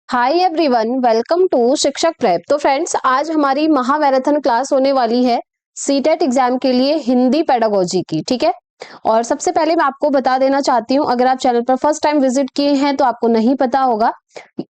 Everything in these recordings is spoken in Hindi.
हाय एवरीवन, वेलकम टू शिक्षक प्रेप। तो फ्रेंड्स, आज हमारी महामैराथन क्लास होने वाली है सीटेट एग्जाम के लिए हिंदी पेडागोजी की। ठीक है। और सबसे पहले मैं आपको बता देना चाहती हूँ, अगर आप चैनल पर फर्स्ट टाइम विजिट किए हैं तो आपको नहीं पता होगा,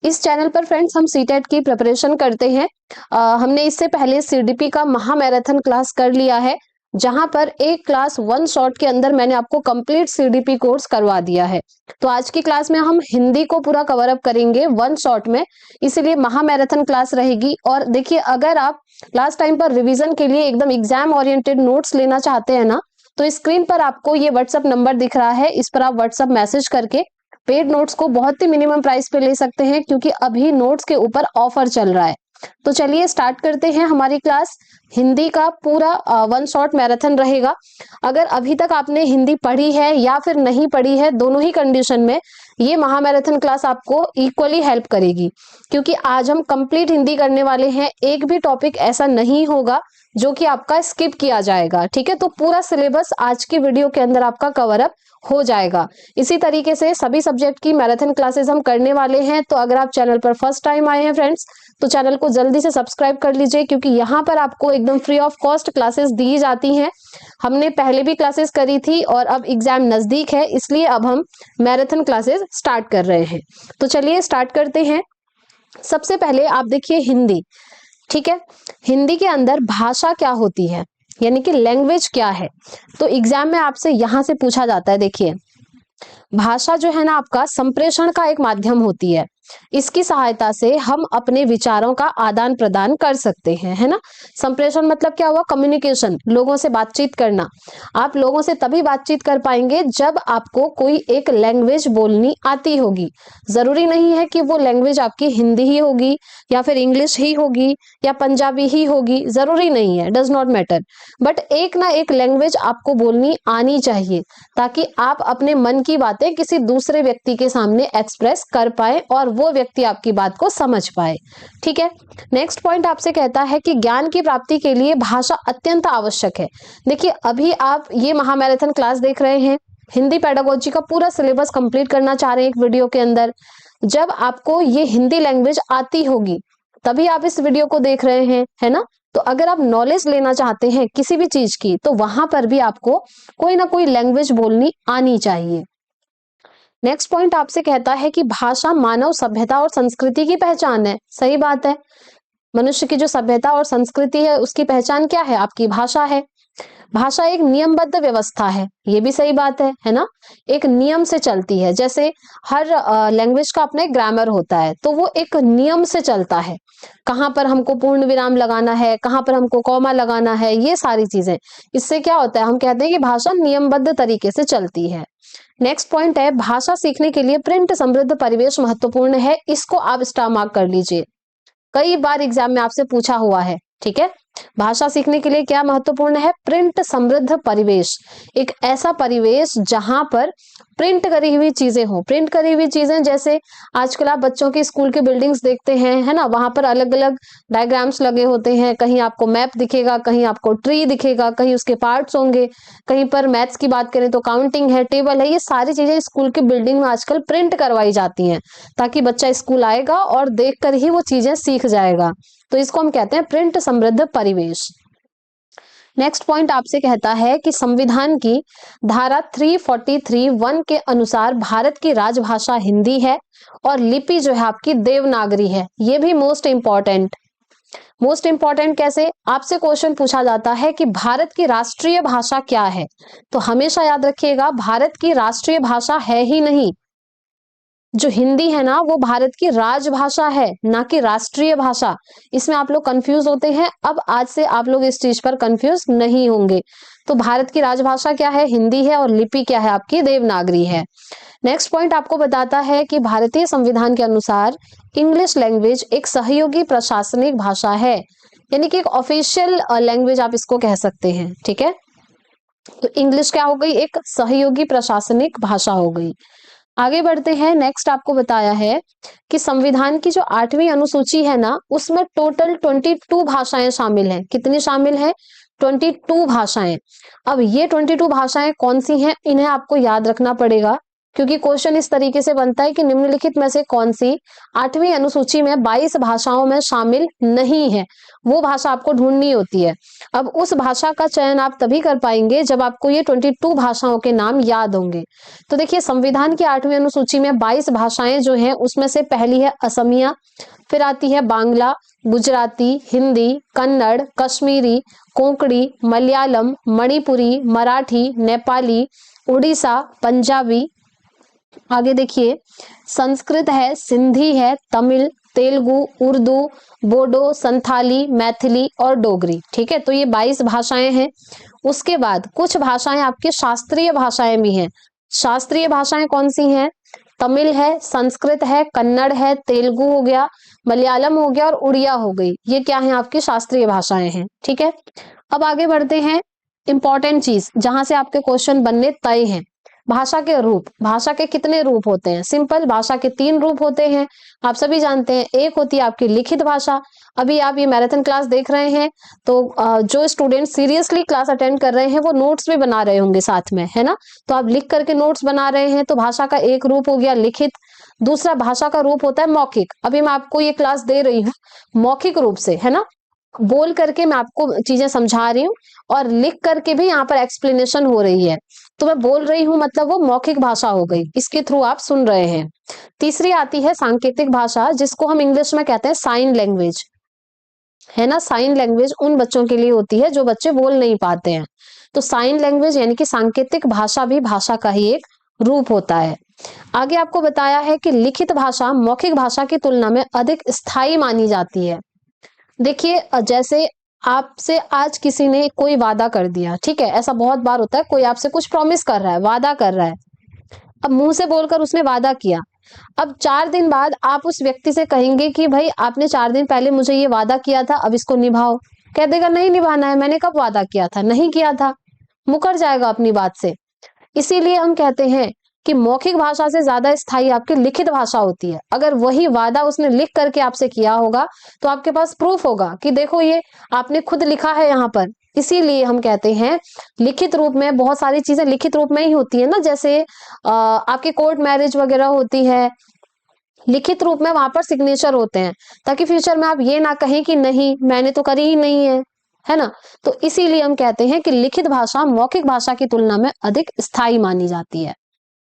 इस चैनल पर फ्रेंड्स हम सीटेट की प्रिपरेशन करते हैं। हमने इससे पहले सीडीपी का महामैराथन क्लास कर लिया है, जहां पर एक क्लास वन शॉट के अंदर मैंने आपको कंप्लीट सीडीपी कोर्स करवा दिया है। तो आज की क्लास में हम हिंदी को पूरा कवर अप करेंगे वन शॉट में, इसीलिए महामैराथन क्लास रहेगी। और देखिए, अगर आप लास्ट टाइम पर रिवीजन के लिए एकदम एग्जाम ओरिएंटेड नोट्स लेना चाहते हैं ना, तो स्क्रीन पर आपको ये व्हाट्सएप नंबर दिख रहा है, इस पर आप व्हाट्सएप मैसेज करके पेड नोट्स को बहुत ही मिनिमम प्राइस पे ले सकते हैं, क्योंकि अभी नोट्स के ऊपर ऑफर चल रहा है। तो चलिए स्टार्ट करते हैं हमारी क्लास। हिंदी का पूरा वन शॉट मैराथन रहेगा। अगर अभी तक आपने हिंदी पढ़ी है या फिर नहीं पढ़ी है, दोनों ही कंडीशन में ये महामैराथन क्लास आपको इक्वली हेल्प करेगी, क्योंकि आज हम कंप्लीट हिंदी करने वाले हैं। एक भी टॉपिक ऐसा नहीं होगा जो कि आपका स्किप किया जाएगा। ठीक है, तो पूरा सिलेबस आज की वीडियो के अंदर आपका कवर अप हो जाएगा। इसी तरीके से सभी सब्जेक्ट की मैराथन क्लासेस हम करने वाले हैं। तो अगर आप चैनल पर फर्स्ट टाइम आए हैं फ्रेंड्स, तो चैनल को जल्दी से सब्सक्राइब कर लीजिए, क्योंकि यहाँ पर आपको एकदम फ्री ऑफ कॉस्ट क्लासेस दी जाती हैं। हमने पहले भी क्लासेस करी थी और अब एग्जाम नजदीक है, इसलिए अब हम मैराथन क्लासेस स्टार्ट कर रहे हैं। तो चलिए स्टार्ट करते हैं। सबसे पहले आप देखिए हिंदी। ठीक है, हिंदी के अंदर भाषा क्या होती है, यानी कि लैंग्वेज क्या है। तो एग्जाम में आपसे यहां से पूछा जाता है। देखिए, भाषा जो है ना, आपका संप्रेषण का एक माध्यम होती है। इसकी सहायता से हम अपने विचारों का आदान प्रदान कर सकते हैं, है ना। संप्रेषण मतलब क्या हुआ? कम्युनिकेशन, लोगों से बातचीत करना। आप लोगों से तभी बातचीत कर पाएंगे जब आपको कोई एक लैंग्वेज बोलनी आती होगी। जरूरी नहीं है कि वो लैंग्वेज आपकी हिंदी ही होगी या फिर इंग्लिश ही होगी या पंजाबी ही होगी, जरूरी नहीं है, डज नॉट मैटर। बट एक ना एक लैंग्वेज आपको बोलनी आनी चाहिए, ताकि आप अपने मन की बातें किसी दूसरे व्यक्ति के सामने एक्सप्रेस कर पाए और वो व्यक्ति आपकी बात को समझ पाए। ठीक है। नेक्स्ट पॉइंट आपसे कहता है कि ज्ञान की प्राप्ति के लिए भाषा अत्यंत आवश्यक है। देखिए, अभी आप ये महामैराथन क्लास देख रहे हैं, हिंदी पेडागोजी का पूरा सिलेबस कंप्लीट करना चाह रहे हैं एक वीडियो के अंदर। जब आपको ये हिंदी लैंग्वेज आती होगी तभी आप इस वीडियो को देख रहे हैं, है ना। तो अगर आप नॉलेज लेना चाहते हैं किसी भी चीज की, तो वहां पर भी आपको कोई ना कोई लैंग्वेज बोलनी आनी चाहिए। नेक्स्ट पॉइंट आपसे कहता है कि भाषा मानव सभ्यता और संस्कृति की पहचान है। सही बात है, मनुष्य की जो सभ्यता और संस्कृति है उसकी पहचान क्या है? आपकी भाषा है। भाषा एक नियमबद्ध व्यवस्था है, ये भी सही बात है ना। एक नियम से चलती है, जैसे हर लैंग्वेज का अपना एक ग्रामर होता है, तो वो एक नियम से चलता है। कहाँ पर हमको पूर्ण विराम लगाना है, कहाँ पर हमको कॉमा लगाना है, ये सारी चीजें। इससे क्या होता है? हम कहते हैं कि भाषा नियमबद्ध तरीके से चलती है। नेक्स्ट पॉइंट है, भाषा सीखने के लिए प्रिंट समृद्ध परिवेश महत्वपूर्ण है। इसको आप स्टार मार्क कर लीजिए, कई बार एग्जाम में आपसे पूछा हुआ है। ठीक है, भाषा सीखने के लिए क्या महत्वपूर्ण है? प्रिंट समृद्ध परिवेश, एक ऐसा परिवेश जहां पर प्रिंट करी हुई चीजें हो। प्रिंट करी हुई चीजें जैसे आजकल आप बच्चों की स्कूल की बिल्डिंग्स देखते हैं, है ना, वहां पर अलग अलग डायग्राम्स लगे होते हैं। कहीं आपको मैप दिखेगा, कहीं आपको ट्री दिखेगा, कहीं उसके पार्ट्स होंगे, कहीं पर मैथ्स की बात करें तो काउंटिंग है, टेबल है। ये सारी चीजें स्कूल की बिल्डिंग में आजकल प्रिंट करवाई जाती हैं, ताकि बच्चा स्कूल आएगा और देखकर ही वो चीजें सीख जाएगा। तो इसको हम कहते हैं प्रिंट समृद्ध परिवेश। नेक्स्ट पॉइंट आपसे कहता है कि संविधान की धारा 343(1) के अनुसार भारत की राजभाषा हिंदी है और लिपि जो है आपकी देवनागरी है। ये भी मोस्ट इंपॉर्टेंट कैसे? आपसे क्वेश्चन पूछा जाता है कि भारत की राष्ट्रीय भाषा क्या है, तो हमेशा याद रखिएगा, भारत की राष्ट्रीय भाषा है ही नहीं। जो हिंदी है ना, वो भारत की राजभाषा है, ना कि राष्ट्रीय भाषा। इसमें आप लोग कंफ्यूज होते हैं, अब आज से आप लोग इस चीज पर कंफ्यूज नहीं होंगे। तो भारत की राजभाषा क्या है? हिंदी है, और लिपि क्या है? आपकी देवनागरी है। नेक्स्ट पॉइंट आपको बताता है कि भारतीय संविधान के अनुसार इंग्लिश लैंग्वेज एक सहयोगी प्रशासनिक भाषा है, यानी कि एक ऑफिशियल लैंग्वेज आप इसको कह सकते हैं। ठीक है, तो इंग्लिश क्या हो गई? एक सहयोगी प्रशासनिक भाषा हो गई। आगे बढ़ते हैं। नेक्स्ट आपको बताया है कि संविधान की जो 8वीं अनुसूची है ना, उसमें टोटल 22 भाषाएं शामिल हैं। कितनी शामिल है? 22 भाषाएं। अब ये 22 भाषाएं कौन सी हैं, इन्हें आपको याद रखना पड़ेगा। क्योंकि क्वेश्चन इस तरीके से बनता है कि निम्नलिखित में से कौन सी 8वीं अनुसूची में 22 भाषाओं में शामिल नहीं है, वो भाषा आपको ढूंढनी होती है। अब उस भाषा का चयन आप तभी कर पाएंगे जब आपको ये 22 भाषाओं के नाम याद होंगे। तो देखिए, संविधान की 8वीं अनुसूची में 22 भाषाएं जो हैं उसमें से पहली है असमिया, फिर आती है बांग्ला, गुजराती, हिंदी, कन्नड़, कश्मीरी, कोंकणी, मलयालम, मणिपुरी, मराठी, नेपाली, उड़ीसा, पंजाबी। आगे देखिए, संस्कृत है, सिंधी है, तमिल, तेलुगु, उर्दू, बोडो, संथाली, मैथिली और डोगरी। ठीक है, तो ये 22 भाषाएं हैं। उसके बाद कुछ भाषाएं आपकी शास्त्रीय भाषाएं भी हैं। शास्त्रीय भाषाएं कौन सी हैं? तमिल है, संस्कृत है, कन्नड़ है, तेलुगु हो गया, मलयालम हो गया और उड़िया हो गई। ये क्या है? आपकी शास्त्रीय भाषाएं हैं। ठीक है, अब आगे बढ़ते हैं। इंपॉर्टेंट चीज जहां से आपके क्वेश्चन बनने तय हैं, भाषा के रूप। भाषा के कितने रूप होते हैं? सिंपल भाषा के 3 रूप होते हैं, आप सभी जानते हैं। एक होती है आपकी लिखित भाषा। अभी आप ये मैराथन क्लास देख रहे हैं तो जो स्टूडेंट सीरियसली क्लास अटेंड कर रहे हैं वो नोट्स भी बना रहे होंगे साथ में, है ना? तो आप लिख करके नोट्स बना रहे हैं, तो भाषा का एक रूप हो गया लिखित। दूसरा भाषा का रूप होता है मौखिक। अभी मैं आपको ये क्लास दे रही हूँ मौखिक रूप से, है ना? बोल करके मैं आपको चीजें समझा रही हूँ और लिख करके भी यहाँ पर एक्सप्लेनेशन हो रही है। तो मैं बोल रही हूं मतलब वो मौखिक भाषा हो गई, इसके थ्रू आप सुन रहे हैं। तीसरी आती है सांकेतिक भाषा, जिसको हम इंग्लिश में कहते हैं साइन लैंग्वेज, है ना? साइन लैंग्वेज उन बच्चों के लिए होती है जो बच्चे बोल नहीं पाते हैं। तो साइन लैंग्वेज यानी कि सांकेतिक भाषा भी भाषा का ही एक रूप होता है। आगे आपको बताया है कि लिखित भाषा मौखिक भाषा की तुलना में अधिक स्थायी मानी जाती है। देखिए, जैसे आपसे आज किसी ने कोई वादा कर दिया, ठीक है, ऐसा बहुत बार होता है, कोई आपसे कुछ प्रॉमिस कर रहा है, वादा कर रहा है। अब मुंह से बोलकर उसने वादा किया, अब 4 दिन बाद आप उस व्यक्ति से कहेंगे कि भाई आपने 4 दिन पहले मुझे ये वादा किया था, अब इसको निभाओ। कह देगा नहीं निभाना है, मैंने कब वादा किया था, नहीं किया था, मुकर जाएगा अपनी बात से। इसीलिए हम कहते हैं कि मौखिक भाषा से ज्यादा स्थायी आपकी लिखित भाषा होती है। अगर वही वादा उसने लिख करके आपसे किया होगा तो आपके पास प्रूफ होगा कि देखो ये आपने खुद लिखा है यहाँ पर। इसीलिए हम कहते हैं लिखित रूप में बहुत सारी चीजें लिखित रूप में ही होती है ना, जैसे आपके कोर्ट मैरिज वगैरह होती है, लिखित रूप में वहां पर सिग्नेचर होते हैं, ताकि फ्यूचर में आप ये ना कहें कि नहीं मैंने तो करी ही नहीं है ना? तो इसीलिए हम कहते हैं कि लिखित भाषा मौखिक भाषा की तुलना में अधिक स्थायी मानी जाती है।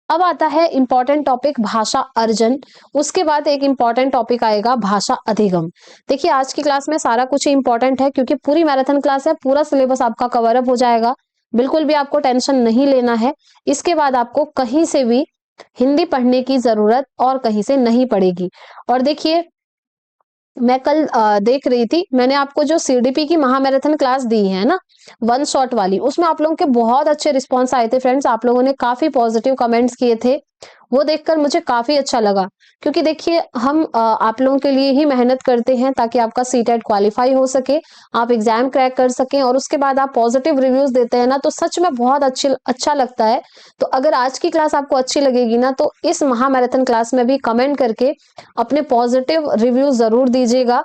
अब आता है इंपॉर्टेंट टॉपिक भाषा अर्जन। उसके बाद एक इंपॉर्टेंट टॉपिक आएगा भाषा अधिगम। देखिए, आज की क्लास में सारा कुछ इंपॉर्टेंट है क्योंकि पूरी मैराथन क्लास है, पूरा सिलेबस आपका कवर अप हो जाएगा, बिल्कुल भी आपको टेंशन नहीं लेना है। इसके बाद आपको कहीं से भी हिंदी पढ़ने की जरूरत और कहीं से नहीं पड़ेगी। और देखिए, मैं कल देख रही थी, मैंने आपको जो सीडीपी की महामैराथन क्लास दी है ना, 1 शॉट वाली, उसमें आप लोगों के बहुत अच्छे रिस्पॉन्स आए थे फ्रेंड्स। आप लोगों ने काफी पॉजिटिव कमेंट्स किए थे, वो देखकर मुझे काफी अच्छा लगा। क्योंकि देखिए, हम आप लोगों के लिए ही मेहनत करते हैं ताकि आपका सीटेट क्वालिफाई हो सके, आप एग्जाम क्रैक कर सकें और उसके बाद आप पॉजिटिव रिव्यूज देते हैं ना, तो सच में बहुत अच्छा लगता है। तो अगर आज की क्लास आपको अच्छी लगेगी ना, तो इस महामैराथन क्लास में भी कमेंट करके अपने पॉजिटिव रिव्यू जरूर दीजिएगा।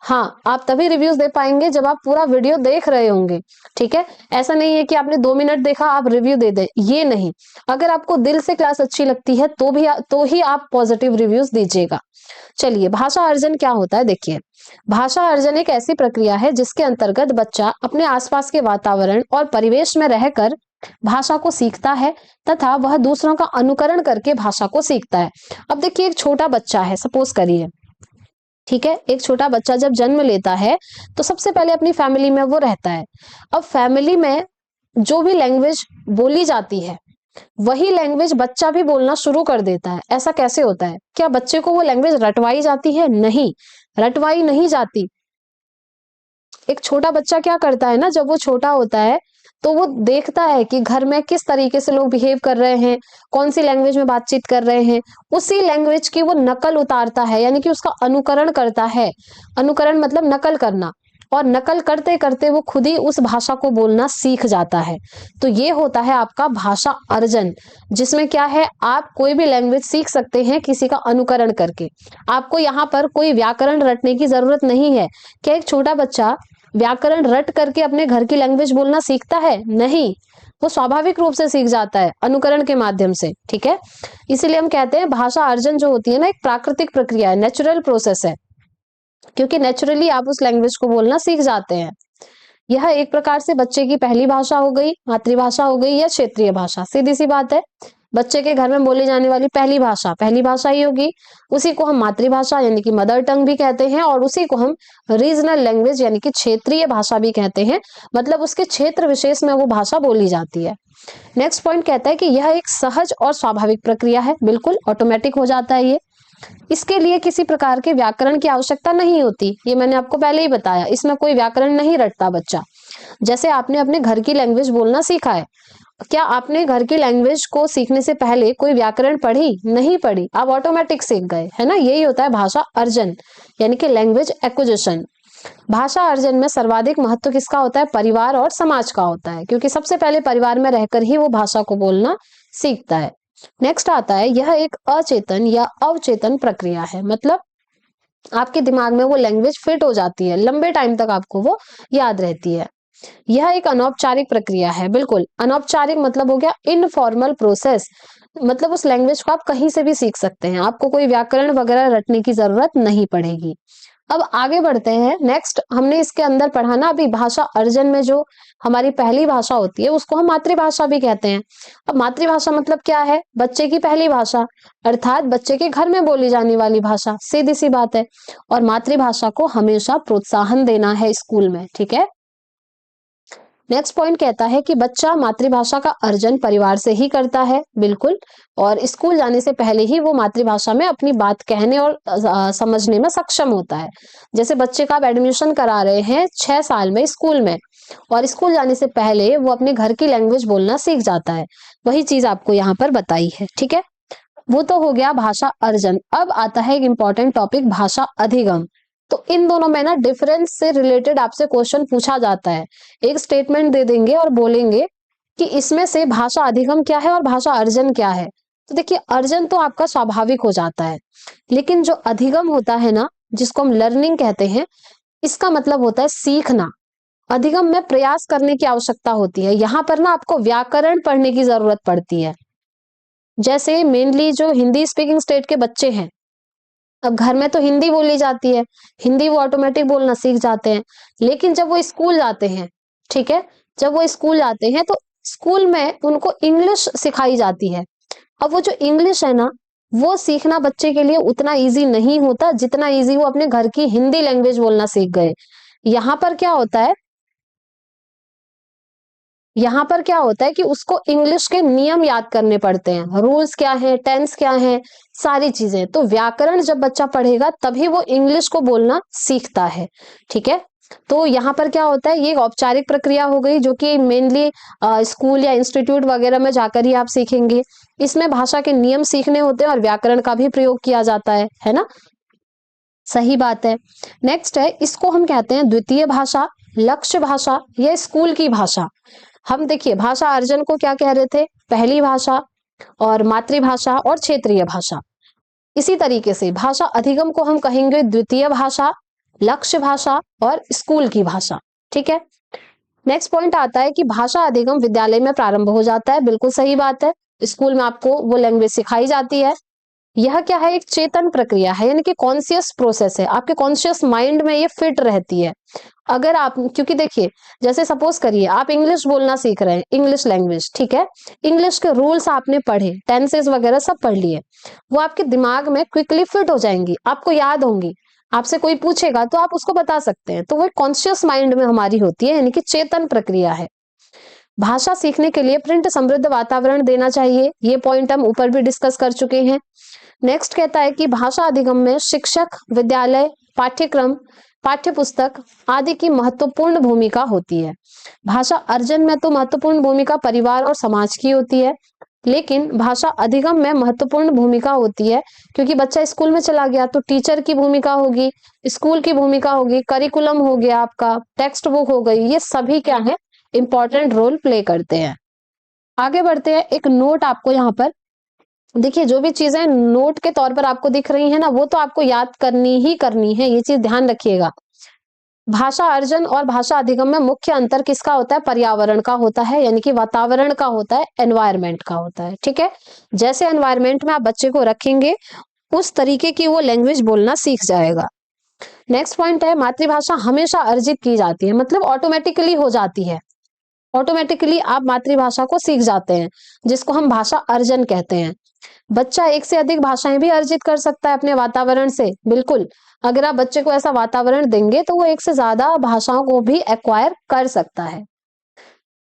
हाँ, आप तभी रिव्यूज दे पाएंगे जब आप पूरा वीडियो देख रहे होंगे। ठीक है, ऐसा नहीं है कि आपने 2 मिनट देखा आप रिव्यू दे दें, ये नहीं। अगर आपको दिल से क्लास अच्छी लगती है तो ही आप पॉजिटिव रिव्यूज दीजिएगा। चलिए, भाषा अर्जन क्या होता है? देखिए, भाषा अर्जन एक ऐसी प्रक्रिया है जिसके अंतर्गत बच्चा अपने आसपास के वातावरण और परिवेश में रहकर भाषा को सीखता है तथा वह दूसरों का अनुकरण करके भाषा को सीखता है। अब देखिए, एक छोटा बच्चा है, सपोज करिए, ठीक है, एक छोटा बच्चा जब जन्म लेता है तो सबसे पहले अपनी फैमिली में वो रहता है। अब फैमिली में जो भी लैंग्वेज बोली जाती है वही लैंग्वेज बच्चा भी बोलना शुरू कर देता है। ऐसा कैसे होता है? क्या बच्चे को वो लैंग्वेज रटवाई जाती है? नहीं, रटवाई नहीं जाती। एक छोटा बच्चा क्या करता है ना, जब वो छोटा होता है तो वो देखता है कि घर में किस तरीके से लोग बिहेव कर रहे हैं, कौन सी लैंग्वेज में बातचीत कर रहे हैं, उसी लैंग्वेज की वो नकल उतारता है, यानी कि उसका अनुकरण करता है। अनुकरण मतलब नकल करना, और नकल करते करते वो खुद ही उस भाषा को बोलना सीख जाता है। तो ये होता है आपका भाषा अर्जन, जिसमें क्या है, आप कोई भी लैंग्वेज सीख सकते हैं किसी का अनुकरण करके। आपको यहाँ पर कोई व्याकरण रटने की जरूरत नहीं है। क्या एक छोटा बच्चा व्याकरण रट करके अपने घर की लैंग्वेज बोलना सीखता है? नहीं, वो स्वाभाविक रूप से सीख जाता है अनुकरण के माध्यम से, ठीक है। इसीलिए हम कहते हैं भाषा अर्जन जो होती है ना, एक प्राकृतिक प्रक्रिया है, नेचुरल प्रोसेस है, क्योंकि नेचुरली आप उस लैंग्वेज को बोलना सीख जाते हैं। यह एक प्रकार से बच्चे की पहली भाषा हो गई, मातृभाषा हो गई या क्षेत्रीय भाषा, सीधी सी बात है। बच्चे के घर में बोली जाने वाली पहली भाषा ही होगी। उसी को हम मातृभाषा यानी कि मदर टंग भी कहते हैं, और उसी को हम रीजनल लैंग्वेज यानी कि क्षेत्रीय भाषा भी कहते हैं, मतलब उसके क्षेत्र विशेष में वो भाषा बोली जाती है। नेक्स्ट पॉइंट कहता है कि यह एक सहज और स्वाभाविक प्रक्रिया है, बिल्कुल ऑटोमेटिक हो जाता है ये। इसके लिए किसी प्रकार के व्याकरण की आवश्यकता नहीं होती, ये मैंने आपको पहले ही बताया, इसमें कोई व्याकरण नहीं रटता बच्चा। जैसे आपने अपने घर की लैंग्वेज बोलना सीखा है, क्या आपने घर की लैंग्वेज को सीखने से पहले कोई व्याकरण पढ़ी? नहीं पढ़ी, आप ऑटोमेटिक सीख गए, है ना। यही होता है भाषा अर्जन यानी कि लैंग्वेज एक्विजिशन। भाषा अर्जन में सर्वाधिक महत्व किसका होता है? परिवार और समाज का होता है, क्योंकि सबसे पहले परिवार में रहकर ही वो भाषा को बोलना सीखता है। नेक्स्ट आता है, यह एक अचेतन या अवचेतन प्रक्रिया है, मतलब आपके दिमाग में वो लैंग्वेज फिट हो जाती है, लंबे टाइम तक आपको वो याद रहती है। यह एक अनौपचारिक प्रक्रिया है, बिल्कुल अनौपचारिक मतलब हो गया इनफॉर्मल प्रोसेस, मतलब उस लैंग्वेज को आप कहीं से भी सीख सकते हैं, आपको कोई व्याकरण वगैरह रटने की जरूरत नहीं पड़ेगी। अब आगे बढ़ते हैं। नेक्स्ट हमने इसके अंदर पढ़ा ना अभी, भाषा अर्जन में जो हमारी पहली भाषा होती है उसको हम मातृभाषा भी कहते हैं। अब मातृभाषा मतलब क्या है? बच्चे की पहली भाषा, अर्थात बच्चे के घर में बोली जाने वाली भाषा, सीधी सी बात है। और मातृभाषा को हमेशा प्रोत्साहन देना है स्कूल में, ठीक है। नेक्स्ट पॉइंट कहता है कि बच्चा मातृभाषा का अर्जन परिवार से ही करता है, बिल्कुल, और स्कूल जाने से पहले ही वो मातृभाषा में अपनी बात कहने और समझने में सक्षम होता है। जैसे बच्चे का आप एडमिशन करा रहे हैं 6 साल में स्कूल में, और स्कूल जाने से पहले वो अपने घर की लैंग्वेज बोलना सीख जाता है, वही चीज आपको यहाँ पर बताई है, ठीक है। वो तो हो गया भाषा अर्जन। अब आता है एक इंपॉर्टेंट टॉपिक, भाषा अधिगम। तो इन दोनों में ना डिफरेंस से रिलेटेड आपसे क्वेश्चन पूछा जाता है। एक स्टेटमेंट दे देंगे और बोलेंगे कि इसमें से भाषा अधिगम क्या है और भाषा अर्जन क्या है। तो देखिए, अर्जन तो आपका स्वाभाविक हो जाता है, लेकिन जो अधिगम होता है ना, जिसको हम लर्निंग कहते हैं, इसका मतलब होता है सीखना। अधिगम में प्रयास करने की आवश्यकता होती है, यहाँ पर ना आपको व्याकरण पढ़ने की जरूरत पड़ती है। जैसे मेनली जो हिंदी स्पीकिंग स्टेट के बच्चे हैं, अब घर में तो हिंदी बोली जाती है, हिंदी वो ऑटोमेटिक बोलना सीख जाते हैं, लेकिन जब वो स्कूल जाते हैं, ठीक है, जब वो स्कूल जाते हैं तो स्कूल में उनको इंग्लिश सिखाई जाती है। अब वो जो इंग्लिश है ना, वो सीखना बच्चे के लिए उतना इजी नहीं होता जितना इजी वो अपने घर की हिंदी लैंग्वेज बोलना सीख गए। यहाँ पर क्या होता है, यहाँ पर क्या होता है कि उसको इंग्लिश के नियम याद करने पड़ते हैं, रूल्स क्या है, टेंस क्या है, सारी चीजें। तो व्याकरण जब बच्चा पढ़ेगा तभी वो इंग्लिश को बोलना सीखता है, ठीक है। तो यहाँ पर क्या होता है, ये एक औपचारिक प्रक्रिया हो गई जो कि मेनली स्कूल या इंस्टीट्यूट वगैरह में जाकर ही आप सीखेंगे। इसमें भाषा के नियम सीखने होते हैं और व्याकरण का भी प्रयोग किया जाता है ना। सही बात है। नेक्स्ट है, इसको हम कहते हैं द्वितीय भाषा, लक्ष्य भाषा या स्कूल की भाषा। हम देखिए भाषा अर्जन को क्या कह रहे थे, पहली भाषा और मातृभाषा और क्षेत्रीय भाषा। इसी तरीके से भाषा अधिगम को हम कहेंगे द्वितीय भाषा, लक्ष्य भाषा और स्कूल की भाषा, ठीक है। नेक्स्ट पॉइंट आता है कि भाषा अधिगम विद्यालय में प्रारंभ हो जाता है, बिल्कुल सही बात है, स्कूल में आपको वो लैंग्वेज सिखाई जाती है। यह क्या है, एक चेतन प्रक्रिया है, यानी कि कॉन्शियस प्रोसेस है, आपके कॉन्शियस माइंड में ये फिट रहती है। अगर आप, क्योंकि देखिए जैसे सपोज करिए आप इंग्लिश बोलना सीख रहे हैं, इंग्लिश लैंग्वेज, ठीक है, इंग्लिश के रूल्स आपने पढ़े, टेंसेस वगैरह सब पढ़ लिए, वो आपके दिमाग में क्विकली फिट हो जाएंगी, आपको याद होंगी, आपसे कोई पूछेगा तो आप उसको बता सकते हैं। तो वो कॉन्शियस माइंड में हमारी होती है, यानी कि चेतन प्रक्रिया है। भाषा सीखने के लिए प्रिंट समृद्ध वातावरण देना चाहिए, ये पॉइंट हम ऊपर भी डिस्कस कर चुके हैं। नेक्स्ट कहता है कि भाषा अधिगम में शिक्षक, विद्यालय, पाठ्यक्रम, पाठ्यपुस्तक आदि की महत्वपूर्ण भूमिका होती है। भाषा अर्जन में तो महत्वपूर्ण भूमिका परिवार और समाज की होती है, लेकिन भाषा अधिगम में महत्वपूर्ण भूमिका होती है क्योंकि बच्चा स्कूल में चला गया तो टीचर की भूमिका होगी, स्कूल की भूमिका होगी, करिकुलम हो गया आपका, टेक्स्ट बुक हो गई, ये सभी क्या है, इंपॉर्टेंट रोल प्ले करते हैं। आगे बढ़ते हैं। एक नोट आपको यहाँ पर देखिए, जो भी चीजें नोट के तौर पर आपको दिख रही है ना, वो तो आपको याद करनी ही करनी है, ये चीज ध्यान रखिएगा। भाषा अर्जन और भाषा अधिगम में मुख्य अंतर किसका होता है? पर्यावरण का होता है, यानी कि वातावरण का होता है, एनवायरमेंट का होता है। ठीक है, जैसे एनवायरमेंट में आप बच्चे को रखेंगे उस तरीके की वो लैंग्वेज बोलना सीख जाएगा। नेक्स्ट पॉइंट है, मातृभाषा हमेशा अर्जित की जाती है, मतलब ऑटोमेटिकली हो जाती है। ऑटोमेटिकली आप मातृभाषा को सीख जाते हैं, जिसको हम भाषा अर्जन कहते हैं। बच्चा एक से अधिक भाषाएं भी अर्जित कर सकता है अपने वातावरण से, बिल्कुल। अगर आप बच्चे को ऐसा वातावरण देंगे तो वो एक से ज्यादा भाषाओं को भी एक्वायर कर सकता है।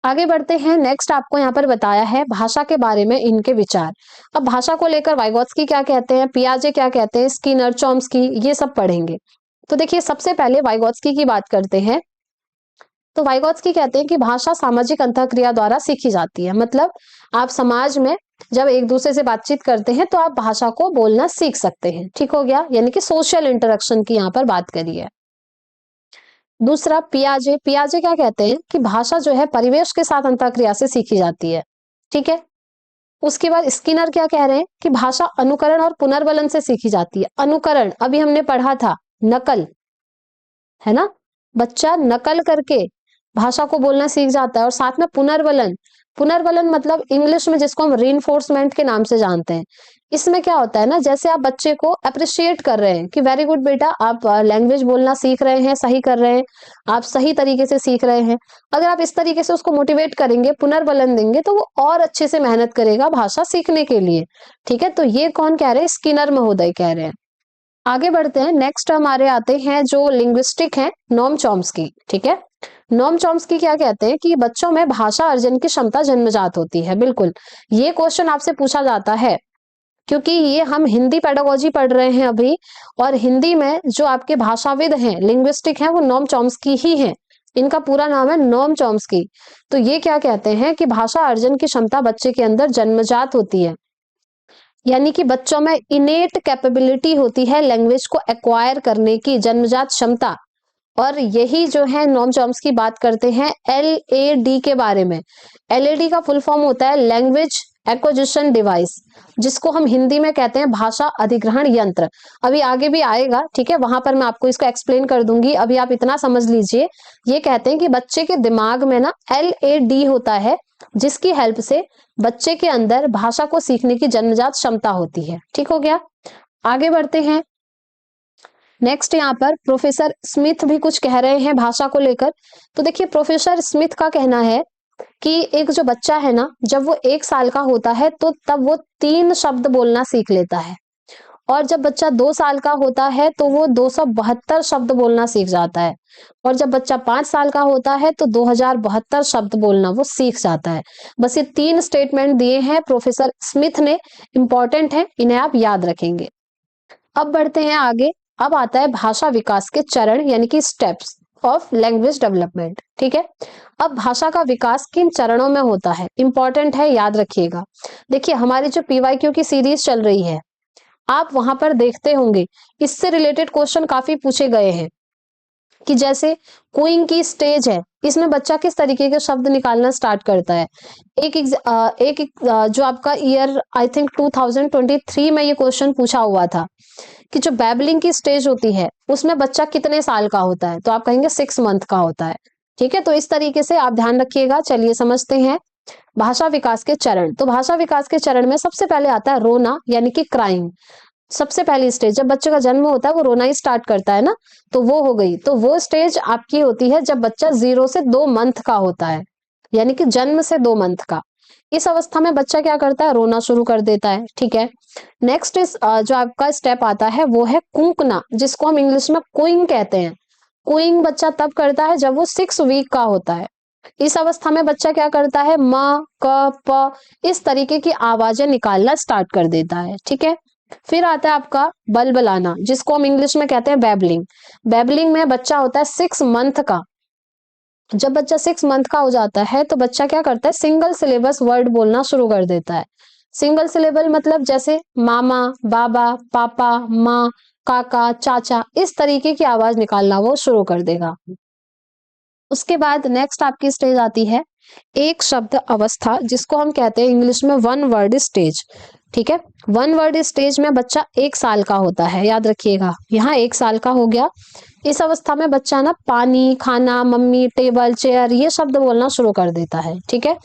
आगे बढ़ते हैं। नेक्स्ट आपको यहाँ पर बताया है भाषा के बारे में इनके विचार। अब भाषा को लेकर वाइगोत्स्की क्या कहते हैं, पियाजे क्या कहते हैं, स्किनर, चॉम्स्की, ये सब पढ़ेंगे। तो देखिए, सबसे पहले वाइगोत्स्की की बात करते हैं। तो वाइगोत्स्की कहते हैं कि भाषा सामाजिक अंतःक्रिया द्वारा सीखी जाती है, मतलब आप समाज में जब एक दूसरे से बातचीत करते हैं तो आप भाषा को बोलना सीख सकते हैं। ठीक हो गया, यानी कि सोशल इंटरेक्शन की यहाँ पर बात करी है। दूसरा, पियाजे। पियाजे क्या कहते हैं कि भाषा जो है परिवेश के साथ अंतःक्रिया से सीखी जाती है। ठीक है, उसके बाद स्किनर क्या कह रहे हैं कि भाषा अनुकरण और पुनर्बलन से सीखी जाती है। अनुकरण अभी हमने पढ़ा था, नकल, है ना, बच्चा नकल करके भाषा को बोलना सीख जाता है। और साथ में पुनर्बलन। पुनर्बलन मतलब इंग्लिश में जिसको हम रीइंफोर्समेंट के नाम से जानते हैं। इसमें क्या होता है ना, जैसे आप बच्चे को अप्रिशिएट कर रहे हैं कि वेरी गुड बेटा, आप लैंग्वेज बोलना सीख रहे हैं, सही कर रहे हैं, आप सही तरीके से सीख रहे हैं। अगर आप इस तरीके से उसको मोटिवेट करेंगे, पुनर्बलन देंगे, तो वो और अच्छे से मेहनत करेगा भाषा सीखने के लिए। ठीक है, तो ये कौन कह रहे हैं? स्किनर महोदय कह रहे हैं। आगे बढ़ते हैं। नेक्स्ट हमारे आते हैं जो लिंग्विस्टिक हैं, नोम चॉम्स्की। ठीक है, नोम चॉम्स्की क्या कहते हैं कि बच्चों में भाषा अर्जन की क्षमता जन्मजात होती है। बिल्कुल, ये क्वेश्चन आपसे पूछा जाता है क्योंकि ये हम हिंदी पेडागोजी पढ़ रहे हैं अभी, और हिंदी में जो आपके भाषाविद हैं, लिंग्विस्टिक हैं, वो नोम चॉम्स्की ही हैं। इनका पूरा नाम है नोम चॉम्स्की। तो ये क्या कहते हैं कि भाषा अर्जन की क्षमता बच्चे के अंदर जन्मजात होती है, यानी कि बच्चों में इनेट कैपेबिलिटी होती है लैंग्वेज को एक्वायर करने की, जन्मजात क्षमता। और यही जो है नोम चॉम्स्की बात करते हैं LAD के बारे में। LAD का फुल फॉर्म होता है लैंग्वेज एक्विजिशन डिवाइस, जिसको हम हिंदी में कहते हैं भाषा अधिग्रहण यंत्र। अभी आगे भी आएगा, ठीक है, वहां पर मैं आपको इसको एक्सप्लेन कर दूंगी, अभी आप इतना समझ लीजिए। ये कहते हैं कि बच्चे के दिमाग में ना LAD होता है, जिसकी हेल्प से बच्चे के अंदर भाषा को सीखने की जन्मजात क्षमता होती है। ठीक हो गया, आगे बढ़ते हैं। नेक्स्ट यहाँ पर प्रोफेसर स्मिथ भी कुछ कह रहे हैं भाषा को लेकर। तो देखिए, प्रोफेसर स्मिथ का कहना है कि एक जो बच्चा है ना, जब वो 1 साल का होता है तो तब वो 3 शब्द बोलना सीख लेता है, और जब बच्चा 2 साल का होता है तो वो 272 शब्द बोलना सीख जाता है, और जब बच्चा 5 साल का होता है तो 2072 शब्द बोलना वो सीख जाता है। बस ये 3 स्टेटमेंट दिए हैं प्रोफेसर स्मिथ ने, इंपॉर्टेंट है, इन्हें आप याद रखेंगे। अब बढ़ते हैं आगे। अब आता है भाषा विकास के चरण, यानी कि स्टेप्स ऑफ लैंग्वेज डेवलपमेंट। ठीक है, अब भाषा का विकास किन चरणों में होता है, इंपॉर्टेंट है, याद रखिएगा। देखिए, हमारी जो PYQ की सीरीज चल रही है, आप वहां पर देखते होंगे, इससे रिलेटेड क्वेश्चन काफी पूछे गए हैं कि जैसे कोइंग की स्टेज है, इसमें बच्चा किस तरीके के शब्द निकालना स्टार्ट करता है। जो आपका ईयर आई थिंक 2023 में ये क्वेश्चन पूछा हुआ था कि जो बैबलिंग की स्टेज होती है उसमें बच्चा कितने साल का होता है, तो आप कहेंगे 6 मंथ का होता है। ठीक है, तो इस तरीके से आप ध्यान रखिएगा। चलिए समझते हैं भाषा विकास के चरण। तो भाषा विकास के चरण में सबसे पहले आता है रोना, यानी कि क्राइंग। सबसे पहली स्टेज, जब बच्चे का जन्म होता है वो रोना ही स्टार्ट करता है ना, तो वो हो गई। तो वो स्टेज आपकी होती है जब बच्चा 0 से 2 मंथ का होता है, यानी कि जन्म से 2 मंथ का। इस अवस्था में बच्चा क्या करता है, रोना शुरू कर देता है। ठीक है, नेक्स्ट इस जो आपका स्टेप आता है वो है कूकना, जिसको हम इंग्लिश में कोइंग कहते हैं। कोइंग बच्चा तब करता है जब वो 6 वीक का होता है। इस अवस्था में बच्चा क्या करता है, म, क, प, इस तरीके की आवाजें निकालना स्टार्ट कर देता है। ठीक है, फिर आता है आपका बलबलाना, जिसको हम इंग्लिश में कहते हैं बैबलिंग। बैबलिंग में बच्चा होता है 6 मंथ का। जब बच्चा 6 मंथ का हो जाता है तो बच्चा क्या करता है, सिंगल सिलेबस वर्ड बोलना शुरू कर देता है। सिंगल सिलेबल मतलब जैसे मामा, बाबा, पापा, माँ, काका, चाचा, इस तरीके की आवाज निकालना वो शुरू कर देगा। उसके बाद नेक्स्ट आपकी स्टेज आती है एक शब्द अवस्था, जिसको हम कहते हैं इंग्लिश में 1 वर्ड स्टेज। ठीक है। वन वर्ड स्टेज में बच्चा 1 साल का होता है, याद रखिएगा, यहाँ 1 साल का हो गया। इस अवस्था में बच्चा ना पानी, खाना, मम्मी, टेबल, चेयर ये शब्द बोलना शुरू कर देता है। ठीक है।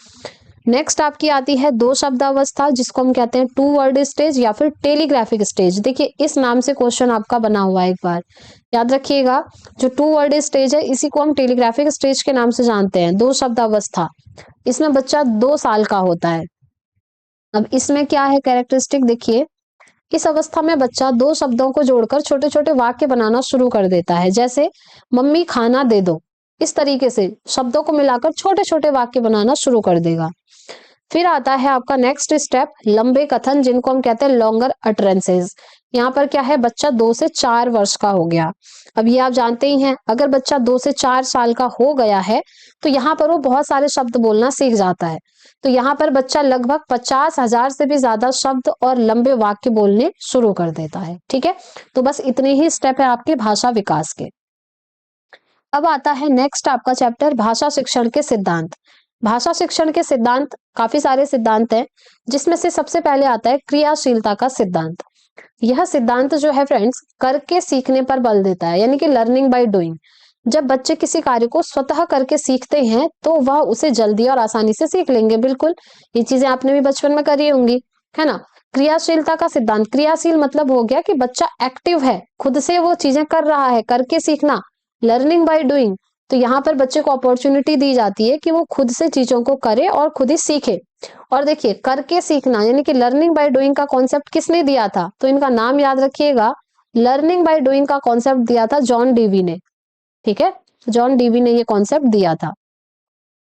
नेक्स्ट आपकी आती है 2 शब्द अवस्था, जिसको हम कहते हैं 2 वर्ड स्टेज या फिर टेलीग्राफिक स्टेज। देखिए इस नाम से क्वेश्चन आपका बना हुआ है, एक बार याद रखिएगा। जो 2 वर्ड स्टेज है इसी को हम टेलीग्राफिक स्टेज के नाम से जानते हैं। 2 शब्द अवस्था, इसमें बच्चा 2 साल का होता है। अब इसमें क्या है कैरेक्टरिस्टिक, देखिए इस अवस्था में बच्चा 2 शब्दों को जोड़कर छोटे छोटे वाक्य बनाना शुरू कर देता है, जैसे मम्मी खाना दे दो। इस तरीके से शब्दों को मिलाकर छोटे छोटे वाक्य बनाना शुरू कर देगा। फिर आता है आपका नेक्स्ट स्टेप, लंबे कथन, जिनको हम कहते हैं लॉन्गर अटरेंसेस। यहाँ पर क्या है, बच्चा 2 से 4 वर्ष का हो गया। अब ये आप जानते ही हैं, अगर बच्चा 2 से 4 साल का हो गया है तो यहाँ पर वो बहुत सारे शब्द बोलना सीख जाता है। तो यहाँ पर बच्चा लगभग 50,000 से भी ज्यादा शब्द और लंबे वाक्य बोलने शुरू कर देता है। ठीक है, तो बस इतने ही स्टेप है आपके भाषा विकास के। अब आता है नेक्स्ट आपका चैप्टर, भाषा शिक्षण के सिद्धांत। भाषा शिक्षण के सिद्धांत काफी सारे सिद्धांत हैं, जिसमें से सबसे पहले आता है क्रियाशीलता का सिद्धांत। यह सिद्धांत जो है फ्रेंड्स, करके सीखने पर बल देता है, यानी कि लर्निंग बाय डूइंग। जब बच्चे किसी कार्य को स्वतः करके सीखते हैं तो वह उसे जल्दी और आसानी से सीख लेंगे। बिल्कुल, ये चीजें आपने भी बचपन में करी होंगी, है ना। क्रियाशीलता का सिद्धांत, क्रियाशील मतलब हो गया कि बच्चा एक्टिव है, खुद से वो चीजें कर रहा है, करके सीखना, लर्निंग बाय डूइंग। तो यहाँ पर बच्चे को अपॉर्चुनिटी दी जाती है कि वो खुद से चीजों को करे और खुद ही सीखे। और देखिए करके सीखना यानी कि लर्निंग बाय डूइंग का कॉन्सेप्ट किसने दिया था, तो इनका नाम याद रखिएगा। लर्निंग बाय डूइंग का कॉन्सेप्ट दिया था जॉन डीवी ने। ठीक है, जॉन डीवी ने ये कॉन्सेप्ट दिया था।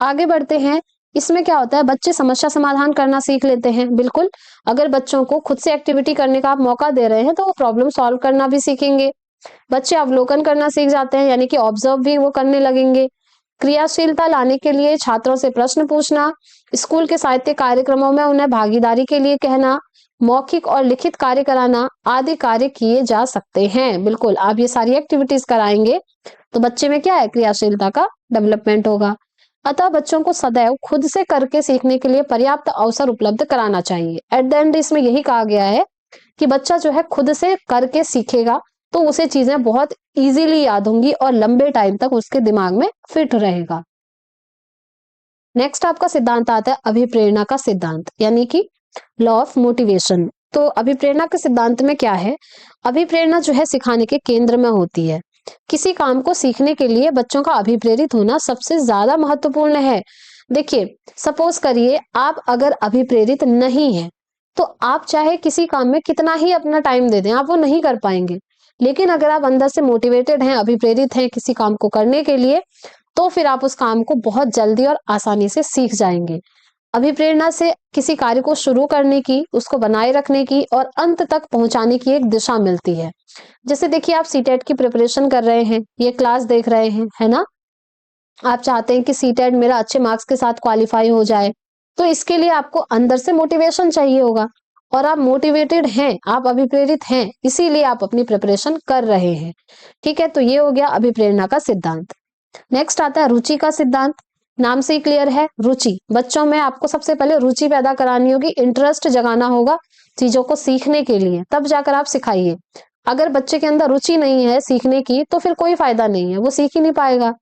आगे बढ़ते हैं, इसमें क्या होता है, बच्चे समस्या समाधान करना सीख लेते हैं। बिल्कुल, अगर बच्चों को खुद से एक्टिविटी करने का आप मौका दे रहे हैं तो वो प्रॉब्लम सॉल्व करना भी सीखेंगे। बच्चे अवलोकन करना सीख जाते हैं, यानी कि ऑब्जर्व भी वो करने लगेंगे। क्रियाशीलता लाने के लिए छात्रों से प्रश्न पूछना, स्कूल के साहित्य कार्यक्रमों में उन्हें भागीदारी के लिए कहना, मौखिक और लिखित कार्य कराना आदि कार्य किए जा सकते हैं। बिल्कुल, आप ये सारी एक्टिविटीज कराएंगे तो बच्चे में क्या है, क्रियाशीलता का डेवलपमेंट होगा। अतः बच्चों को सदैव खुद से करके सीखने के लिए पर्याप्त अवसर उपलब्ध कराना चाहिए। एट द एंड इसमें यही कहा गया है कि बच्चा जो है खुद से करके सीखेगा तो उसे चीजें बहुत इजीली याद होंगी और लंबे टाइम तक उसके दिमाग में फिट रहेगा। नेक्स्ट आपका सिद्धांत आता है अभिप्रेरणा का सिद्धांत, यानी कि लॉ ऑफ मोटिवेशन। तो अभिप्रेरणा के सिद्धांत में क्या है, अभिप्रेरणा जो है सिखाने के केंद्र में होती है। किसी काम को सीखने के लिए बच्चों का अभिप्रेरित होना सबसे ज्यादा महत्वपूर्ण है। देखिए सपोज करिए आप अगर अभिप्रेरित नहीं है तो आप चाहे किसी काम में कितना ही अपना टाइम दे दें, आप वो नहीं कर पाएंगे। लेकिन अगर आप अंदर से मोटिवेटेड हैं, अभिप्रेरित हैं किसी काम को करने के लिए, तो फिर आप उस काम को बहुत जल्दी और आसानी से सीख जाएंगे। अभिप्रेरणा से किसी कार्य को शुरू करने की, उसको बनाए रखने की और अंत तक पहुंचाने की एक दिशा मिलती है। जैसे देखिए आप सीटेट की प्रिपरेशन कर रहे हैं, ये क्लास देख रहे हैं, है ना। आप चाहते हैं कि सीटेट मेरा अच्छे मार्क्स के साथ क्वालिफाई हो जाए, तो इसके लिए आपको अंदर से मोटिवेशन चाहिए होगा। और आप मोटिवेटेड हैं, आप अभिप्रेरित हैं, इसीलिए आप अपनी प्रिपरेशन कर रहे हैं। ठीक है, तो ये हो गया अभिप्रेरणा का सिद्धांत। नेक्स्ट आता है रुचि का सिद्धांत। नाम से ही क्लियर है, रुचि। बच्चों में आपको सबसे पहले रुचि पैदा करानी होगी, इंटरेस्ट जगाना होगा चीजों को सीखने के लिए, तब जाकर आप सिखाइए। अगर बच्चे के अंदर रुचि नहीं है सीखने की तो फिर कोई फायदा नहीं है, वो सीख ही नहीं पाएगा।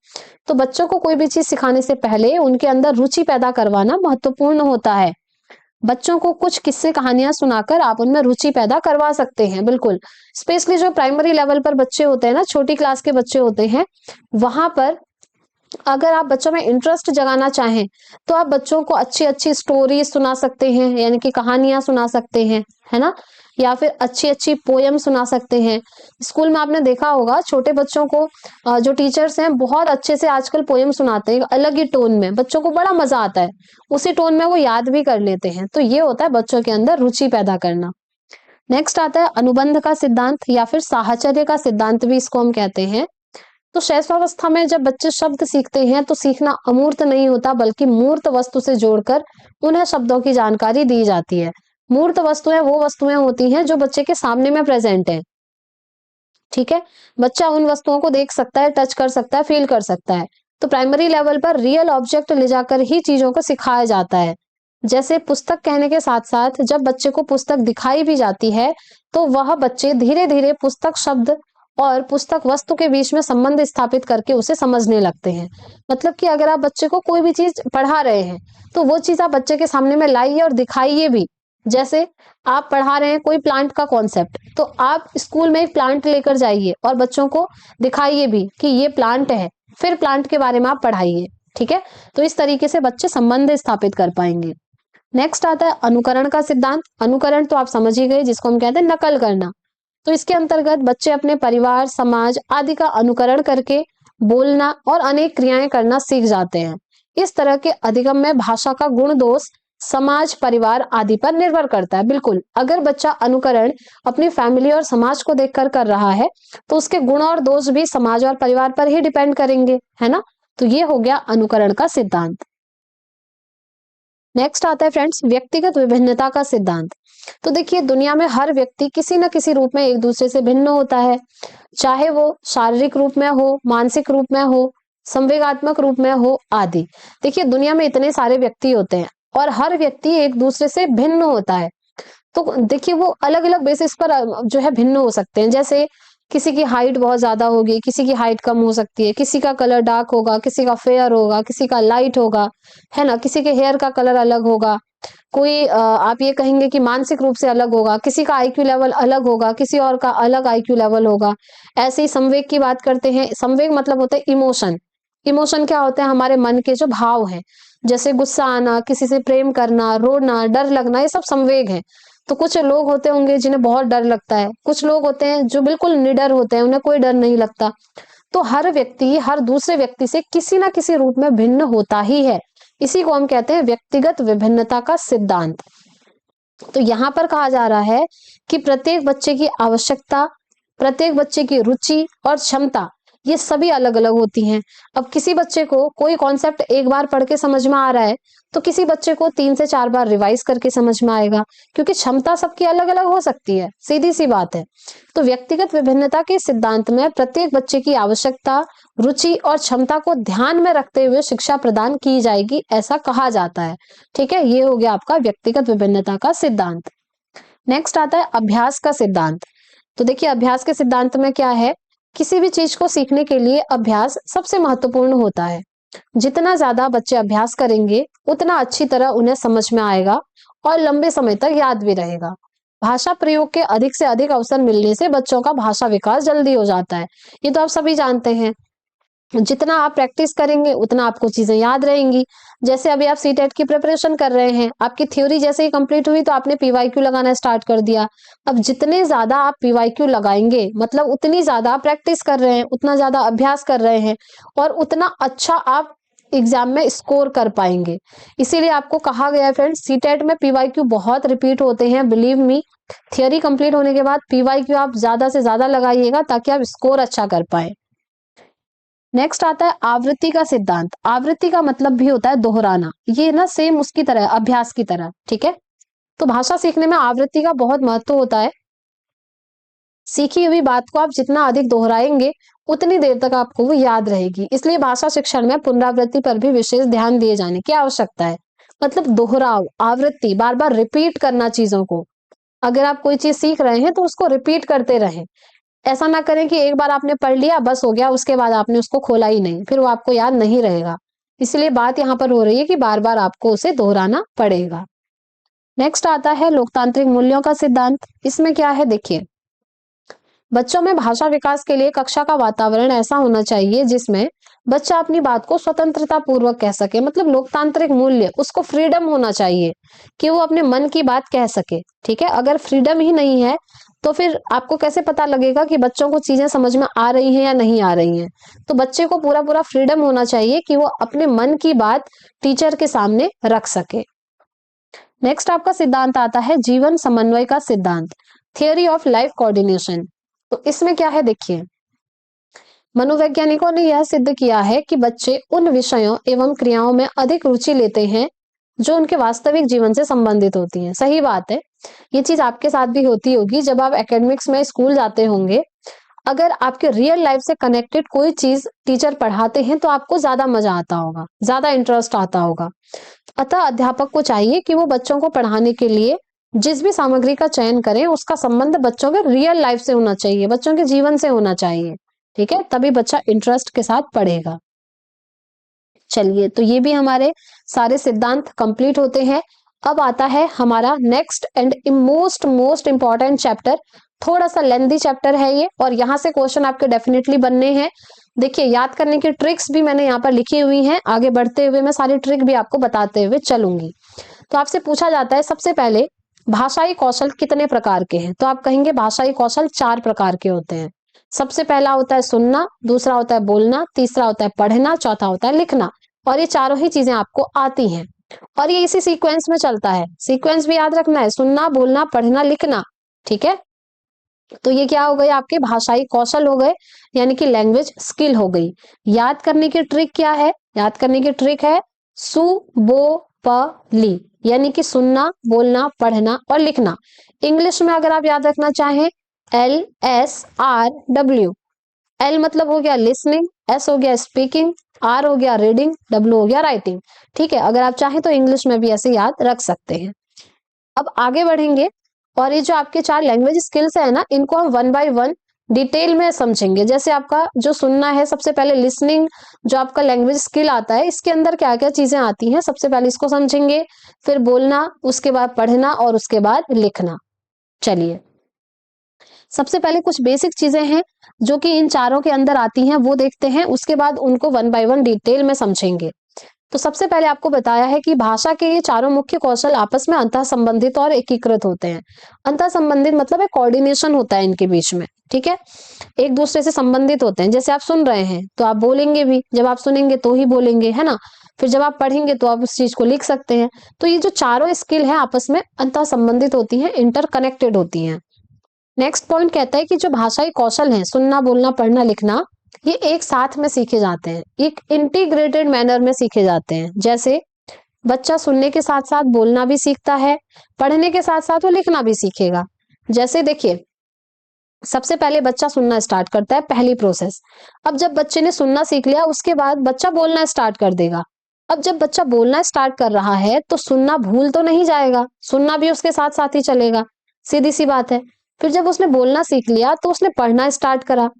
तो बच्चों को कोई भी चीज सिखाने से पहले उनके अंदर रुचि पैदा करवाना महत्वपूर्ण होता है। बच्चों को कुछ किस्से कहानियां सुनाकर आप उनमें रुचि पैदा करवा सकते हैं। बिल्कुल, स्पेशली जो प्राइमरी लेवल पर बच्चे होते हैं ना, छोटी क्लास के बच्चे होते हैं, वहां पर अगर आप बच्चों में इंटरेस्ट जगाना चाहें तो आप बच्चों को अच्छी अच्छी स्टोरी सुना सकते हैं, यानी कि कहानियां सुना सकते हैं, है ना। या फिर अच्छी अच्छी पोयम सुना सकते हैं। स्कूल में आपने देखा होगा छोटे बच्चों को जो टीचर्स हैं बहुत अच्छे से आजकल पोयम सुनाते हैं, अलग ही टोन में, बच्चों को बड़ा मजा आता है, उसी टोन में वो याद भी कर लेते हैं। तो ये होता है बच्चों के अंदर रुचि पैदा करना। नेक्स्ट आता है अनुबंध का सिद्धांत या फिर साहचर्य का सिद्धांत भी इसको हम कहते हैं। तो शैशवावस्था में जब बच्चे शब्द सीखते हैं तो सीखना अमूर्त नहीं होता बल्कि मूर्त वस्तु से जोड़कर उन्हें शब्दों की जानकारी दी जाती है। मूर्त वस्तुएं वो वस्तुएं होती हैं जो बच्चे के सामने में प्रेजेंट है। ठीक है, बच्चा उन वस्तुओं को देख सकता है, टच कर सकता है, फील कर सकता है। तो प्राइमरी लेवल पर रियल ऑब्जेक्ट ले जाकर ही चीजों को सिखाया जाता है। जैसे पुस्तक कहने के साथ साथ जब बच्चे को पुस्तक दिखाई भी जाती है तो वह बच्चे धीरे धीरे पुस्तक शब्द और पुस्तक वस्तु के बीच में संबंध स्थापित करके उसे समझने लगते हैं। मतलब कि अगर आप बच्चे को कोई भी चीज पढ़ा रहे हैं तो वो चीज आप बच्चे के सामने में लाइए और दिखाइए भी। जैसे आप पढ़ा रहे हैं कोई प्लांट का कॉन्सेप्ट, तो आप स्कूल में एक प्लांट लेकर जाइए और बच्चों को दिखाइए भी कि ये प्लांट है, फिर प्लांट के बारे में आप पढ़ाइए। ठीक है, तो इस तरीके से बच्चे संबंध स्थापित कर पाएंगे। नेक्स्ट आता है अनुकरण का सिद्धांत। अनुकरण तो आप समझ ही गए, जिसको हम कहते हैं नकल करना। तो इसके अंतर्गत बच्चे अपने परिवार, समाज आदि का अनुकरण करके बोलना और अनेक क्रियाएं करना सीख जाते हैं। इस तरह के अधिगम में भाषा का गुण दोष समाज, परिवार आदि पर निर्भर करता है। बिल्कुल, अगर बच्चा अनुकरण अपनी फैमिली और समाज को देखकर कर रहा है तो उसके गुण और दोष भी समाज और परिवार पर ही डिपेंड करेंगे, है ना। तो ये हो गया अनुकरण का सिद्धांत। नेक्स्ट आता है फ्रेंड्स व्यक्तिगत विभिन्नता का सिद्धांत। तो देखिए, दुनिया में हर व्यक्ति किसी न किसी रूप में एक दूसरे से भिन्न होता है, चाहे वो शारीरिक रूप में हो, मानसिक रूप में हो, संवेगात्मक रूप में हो आदि। देखिए, दुनिया में इतने सारे व्यक्ति होते हैं और हर व्यक्ति एक दूसरे से भिन्न होता है। तो देखिए, वो अलग अलग बेसिस पर जो है भिन्न हो सकते हैं। जैसे किसी की हाइट बहुत ज्यादा होगी, किसी की हाइट कम हो सकती है, किसी का कलर डार्क होगा, किसी का फेयर होगा, किसी का लाइट होगा, है ना, किसी के हेयर का कलर अलग होगा। कोई आप ये कहेंगे कि मानसिक रूप से अलग होगा, किसी का आईक्यू लेवल अलग होगा, किसी और का अलग आईक्यू लेवल होगा। ऐसे ही संवेग की बात करते हैं। संवेग मतलब होता है इमोशन। इमोशन क्या होते हैं? हमारे मन के जो भाव हैं, जैसे गुस्सा आना, किसी से प्रेम करना, रोना, डर लगना, ये सब संवेग है। तो कुछ लोग होते होंगे जिन्हें बहुत डर लगता है, कुछ लोग होते हैं जो बिल्कुल निडर होते हैं, उन्हें कोई डर नहीं लगता। तो हर व्यक्ति हर दूसरे व्यक्ति से किसी ना किसी रूप में भिन्न होता ही है। इसी को हम कहते हैं व्यक्तिगत विभिन्नता का सिद्धांत। तो यहां पर कहा जा रहा है कि प्रत्येक बच्चे की आवश्यकता, प्रत्येक बच्चे की रुचि और क्षमता, ये सभी अलग अलग होती हैं। अब किसी बच्चे को कोई कॉन्सेप्ट एक बार पढ़ के समझ में आ रहा है तो किसी बच्चे को 3 से 4 बार रिवाइज करके समझ में आएगा, क्योंकि क्षमता सबकी अलग अलग हो सकती है, सीधी सी बात है। तो व्यक्तिगत विभिन्नता के सिद्धांत में प्रत्येक बच्चे की आवश्यकता, रुचि और क्षमता को ध्यान में रखते हुए शिक्षा प्रदान की जाएगी, ऐसा कहा जाता है। ठीक है, ये हो गया आपका व्यक्तिगत विभिन्नता का सिद्धांत। नेक्स्ट आता है अभ्यास का सिद्धांत। तो देखिए, अभ्यास के सिद्धांत में क्या है, किसी भी चीज को सीखने के लिए अभ्यास सबसे महत्वपूर्ण होता है। जितना ज्यादा बच्चे अभ्यास करेंगे उतना अच्छी तरह उन्हें समझ में आएगा और लंबे समय तक याद भी रहेगा। भाषा प्रयोग के अधिक से अधिक अवसर मिलने से बच्चों का भाषा विकास जल्दी हो जाता है। ये तो आप सभी जानते हैं। जितना आप प्रैक्टिस करेंगे उतना आपको चीजें याद रहेंगी। जैसे अभी आप सीटेट की प्रिपरेशन कर रहे हैं, आपकी थ्योरी जैसे ही कंप्लीट हुई तो आपने पीवाईक्यू लगाना स्टार्ट कर दिया। अब जितने ज्यादा आप पीवाईक्यू लगाएंगे, मतलब उतनी ज्यादा आप प्रैक्टिस कर रहे हैं, उतना ज्यादा अभ्यास कर रहे हैं और उतना अच्छा आप एग्जाम में स्कोर कर पाएंगे। इसीलिए आपको कहा गया है फ्रेंड्स, सीटेट में पीवाईक्यू बहुत रिपीट होते हैं, बिलीव मी। थियोरी कंप्लीट होने के बाद पीवाईक्यू आप ज्यादा से ज्यादा लगाइएगा ताकि आप स्कोर अच्छा कर पाए। नेक्स्ट आता है आवृत्ति का सिद्धांत। आवृत्ति का मतलब भी होता है दोहराना। ये ना सेम उसकी तरह, अभ्यास की तरह। ठीक है, तो भाषा सीखने में आवृत्ति का बहुत महत्व होता है। सीखी हुई बात को आप जितना अधिक दोहराएंगे उतनी देर तक आपको वो याद रहेगी। इसलिए भाषा शिक्षण में पुनरावृत्ति पर भी विशेष ध्यान दिए जाने की आवश्यकता है। मतलब दोहराव, आवृत्ति, बार बार रिपीट करना चीजों को। अगर आप कोई चीज सीख रहे हैं तो उसको रिपीट करते रहें। ऐसा ना करें कि एक बार आपने पढ़ लिया बस हो गया, उसके बाद आपने उसको खोला ही नहीं, फिर वो आपको याद नहीं रहेगा। इसलिए बात यहाँ पर हो रही है कि बार बार आपको उसे दोहराना पड़ेगा। नेक्स्ट आता है लोकतांत्रिक मूल्यों का सिद्धांत। इसमें क्या है देखिए, बच्चों में भाषा विकास के लिए कक्षा का वातावरण ऐसा होना चाहिए जिसमें बच्चा अपनी बात को स्वतंत्रता पूर्वक कह सके। मतलब लोकतांत्रिक मूल्य, उसको फ्रीडम होना चाहिए कि वो अपने मन की बात कह सके। ठीक है, अगर फ्रीडम ही नहीं है तो फिर आपको कैसे पता लगेगा कि बच्चों को चीजें समझ में आ रही हैं या नहीं आ रही हैं। तो बच्चे को पूरा पूरा फ्रीडम होना चाहिए कि वो अपने मन की बात टीचर के सामने रख सके। नेक्स्ट आपका सिद्धांत आता है जीवन समन्वय का सिद्धांत, थियोरी ऑफ लाइफ कोऑर्डिनेशन। तो इसमें क्या है देखिए, मनोवैज्ञानिकों ने यह सिद्ध किया है कि बच्चे उन विषयों एवं क्रियाओं में अधिक रुचि लेते हैं जो उनके वास्तविक जीवन से संबंधित होती हैं। सही बात है, ये चीज आपके साथ भी होती होगी। जब आप एकेडमिक्स में स्कूल जाते होंगे, अगर आपके रियल लाइफ से कनेक्टेड कोई चीज टीचर पढ़ाते हैं तो आपको ज्यादा मजा आता होगा, ज्यादा इंटरेस्ट आता होगा। अतः अध्यापक को चाहिए कि वो बच्चों को पढ़ाने के लिए जिस भी सामग्री का चयन करें उसका संबंध बच्चों के रियल लाइफ से होना चाहिए, बच्चों के जीवन से होना चाहिए। ठीक है, तभी बच्चा इंटरेस्ट के साथ पढ़ेगा। चलिए, तो ये भी हमारे सारे सिद्धांत कंप्लीट होते हैं। अब आता है हमारा next and most most important chapter. थोड़ा सा लेंथी चैप्टर है ये, और यहाँ से क्वेश्चन आपके डेफिनेटली बनने हैं। देखिए, याद करने की ट्रिक्स भी मैंने यहाँ पर लिखी हुई हैं, आगे बढ़ते हुए मैं सारी ट्रिक भी आपको बताते हुए चलूंगी। तो आपसे पूछा जाता है सबसे पहले, भाषाई कौशल कितने प्रकार के हैं? तो आप कहेंगे भाषाई कौशल 4 प्रकार के होते हैं। सबसे पहला होता है सुनना, दूसरा होता है बोलना, तीसरा होता है पढ़ना, चौथा होता है लिखना। और ये चारों ही चीजें आपको आती हैं, और ये इसी सीक्वेंस में चलता है। सीक्वेंस भी याद रखना है, सुनना, बोलना, पढ़ना, लिखना। ठीक है, तो ये क्या हो गए आपके भाषाई कौशल हो गए, यानी कि लैंग्वेज स्किल हो गई। याद करने की ट्रिक क्या है? याद करने की ट्रिक है सु बो प ली, यानी कि सुनना, बोलना, पढ़ना और लिखना। इंग्लिश में अगर आप याद रखना चाहें, LSRW। एल मतलब हो गया लिसनिंग, एस हो गया स्पीकिंग, आर हो गया रीडिंग, डब्ल्यू हो गया राइटिंग। ठीक है, अगर आप चाहें तो इंग्लिश में भी ऐसे याद रख सकते हैं। अब आगे बढ़ेंगे, और ये जो आपके 4 लैंग्वेज स्किल्स है ना, इनको हम वन बाय वन डिटेल में समझेंगे। जैसे आपका जो सुनना है, सबसे पहले लिसनिंग जो आपका लैंग्वेज स्किल आता है, इसके अंदर क्या क्या चीजें आती हैं, सबसे पहले इसको समझेंगे। फिर बोलना, उसके बाद पढ़ना और उसके बाद लिखना। चलिए, सबसे पहले कुछ बेसिक चीजें हैं जो कि इन चारों के अंदर आती हैं, वो देखते हैं। उसके बाद उनको वन बाय वन डिटेल में समझेंगे। तो सबसे पहले आपको बताया है कि भाषा के ये चारों मुख्य कौशल आपस में अंतः संबंधित और एकीकृत होते हैं। अंतः संबंधित मतलब है कोऑर्डिनेशन होता है इनके बीच में। ठीक है, एक दूसरे से संबंधित होते हैं। जैसे आप सुन रहे हैं तो आप बोलेंगे भी, जब आप सुनेंगे तो ही बोलेंगे, है ना। फिर जब आप पढ़ेंगे तो आप उस चीज को लिख सकते हैं। तो ये जो चारों स्किल है आपस में अंतः संबंधित होती है, इंटरकनेक्टेड होती है। नेक्स्ट पॉइंट कहता है कि जो भाषाई कौशल है, सुनना, बोलना, पढ़ना, लिखना, ये एक साथ में सीखे जाते हैं, एक इंटीग्रेटेड मैनर में सीखे जाते हैं। जैसे बच्चा सुनने के साथ साथ बोलना भी सीखता है, पढ़ने के साथ साथ वो लिखना भी सीखेगा। जैसे देखिए, सबसे पहले बच्चा सुनना स्टार्ट करता है, पहली प्रोसेस। अब जब बच्चे ने सुनना सीख लिया, उसके बाद बच्चा बोलना स्टार्ट कर देगा। अब जब बच्चा बोलना स्टार्ट कर रहा है तो सुनना भूल तो नहीं जाएगा, सुनना भी उसके साथ साथ ही चलेगा, सीधी सी बात है। फिर जब उसने बोलना सीख लिया तो उसने पढ़ना स्टार्ट करा।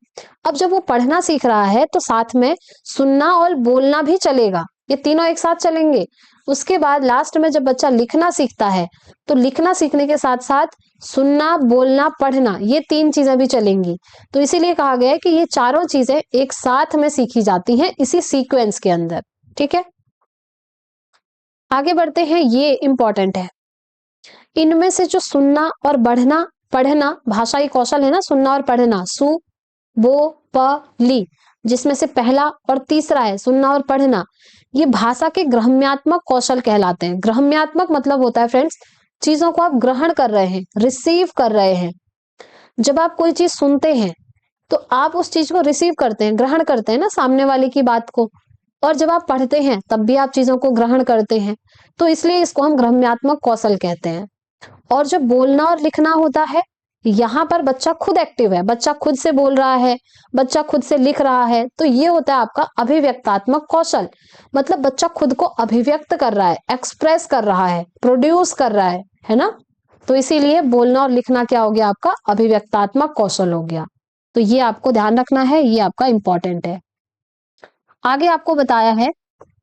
अब जब वो पढ़ना सीख रहा है तो साथ में सुनना और बोलना भी चलेगा, ये तीनों एक साथ चलेंगे। उसके बाद लास्ट में जब बच्चा लिखना सीखता है तो लिखना सीखने के साथ साथ सुनना, बोलना, पढ़ना, ये 3 चीजें भी चलेंगी। तो इसीलिए कहा गया है कि ये चारों चीजें एक साथ में सीखी जाती हैं इसी सीक्वेंस के अंदर। ठीक है, आगे बढ़ते हैं, ये इंपॉर्टेंट है। इनमें से जो सुनना और बढ़ना पढ़ना भाषाई कौशल है ना, सुनना और पढ़ना, सु बो प ली, जिसमें से पहला और तीसरा है सुनना और पढ़ना, ये भाषा के ग्रहम्यात्मक कौशल कहलाते हैं। ग्रहम्यात्मक मतलब होता है फ्रेंड्स, चीजों को आप ग्रहण कर रहे हैं, रिसीव कर रहे हैं। जब आप कोई चीज सुनते हैं तो आप उस चीज को रिसीव करते हैं, ग्रहण करते हैं ना सामने वाले की बात को। और जब आप पढ़ते हैं तब भी आप चीजों को ग्रहण करते हैं। तो इसलिए इसको हम ग्रहम्यात्मक कौशल कहते हैं। और जब बोलना और लिखना होता है, यहाँ पर बच्चा खुद एक्टिव है, बच्चा खुद से बोल रहा है, बच्चा खुद से लिख रहा है, तो ये होता है आपका अभिव्यक्तात्मक कौशल। मतलब बच्चा खुद को अभिव्यक्त कर रहा है, एक्सप्रेस कर रहा है, प्रोड्यूस कर रहा है ना। तो इसीलिए बोलना और लिखना क्या हो गया आपका अभिव्यक्तात्मक कौशल हो गया। तो ये आपको ध्यान रखना है, ये आपका इंपॉर्टेंट है। आगे आपको बताया है,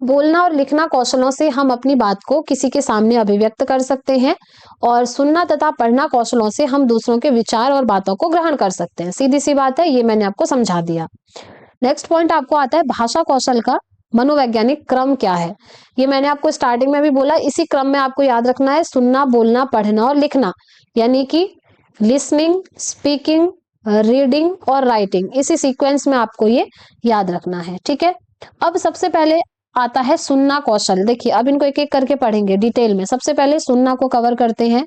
बोलना और लिखना कौशलों से हम अपनी बात को किसी के सामने अभिव्यक्त कर सकते हैं, और सुनना तथा पढ़ना कौशलों से हम दूसरों के विचार और बातों को ग्रहण कर सकते हैं। सीधी सी बात है, ये मैंने आपको समझा दिया। नेक्स्ट पॉइंट आपको आता है, भाषा कौशल का मनोवैज्ञानिक क्रम क्या है। ये मैंने आपको स्टार्टिंग में भी बोला, इसी क्रम में आपको याद रखना है, सुनना, बोलना, पढ़ना और लिखना, यानी कि लिसनिंग, स्पीकिंग, रीडिंग और राइटिंग, इसी सीक्वेंस में आपको ये याद रखना है। ठीक है, अब सबसे पहले आता है सुनना कौशल। देखिए, अब इनको एक एक करके पढ़ेंगे डिटेल में। सबसे पहले सुनना को कवर करते हैं।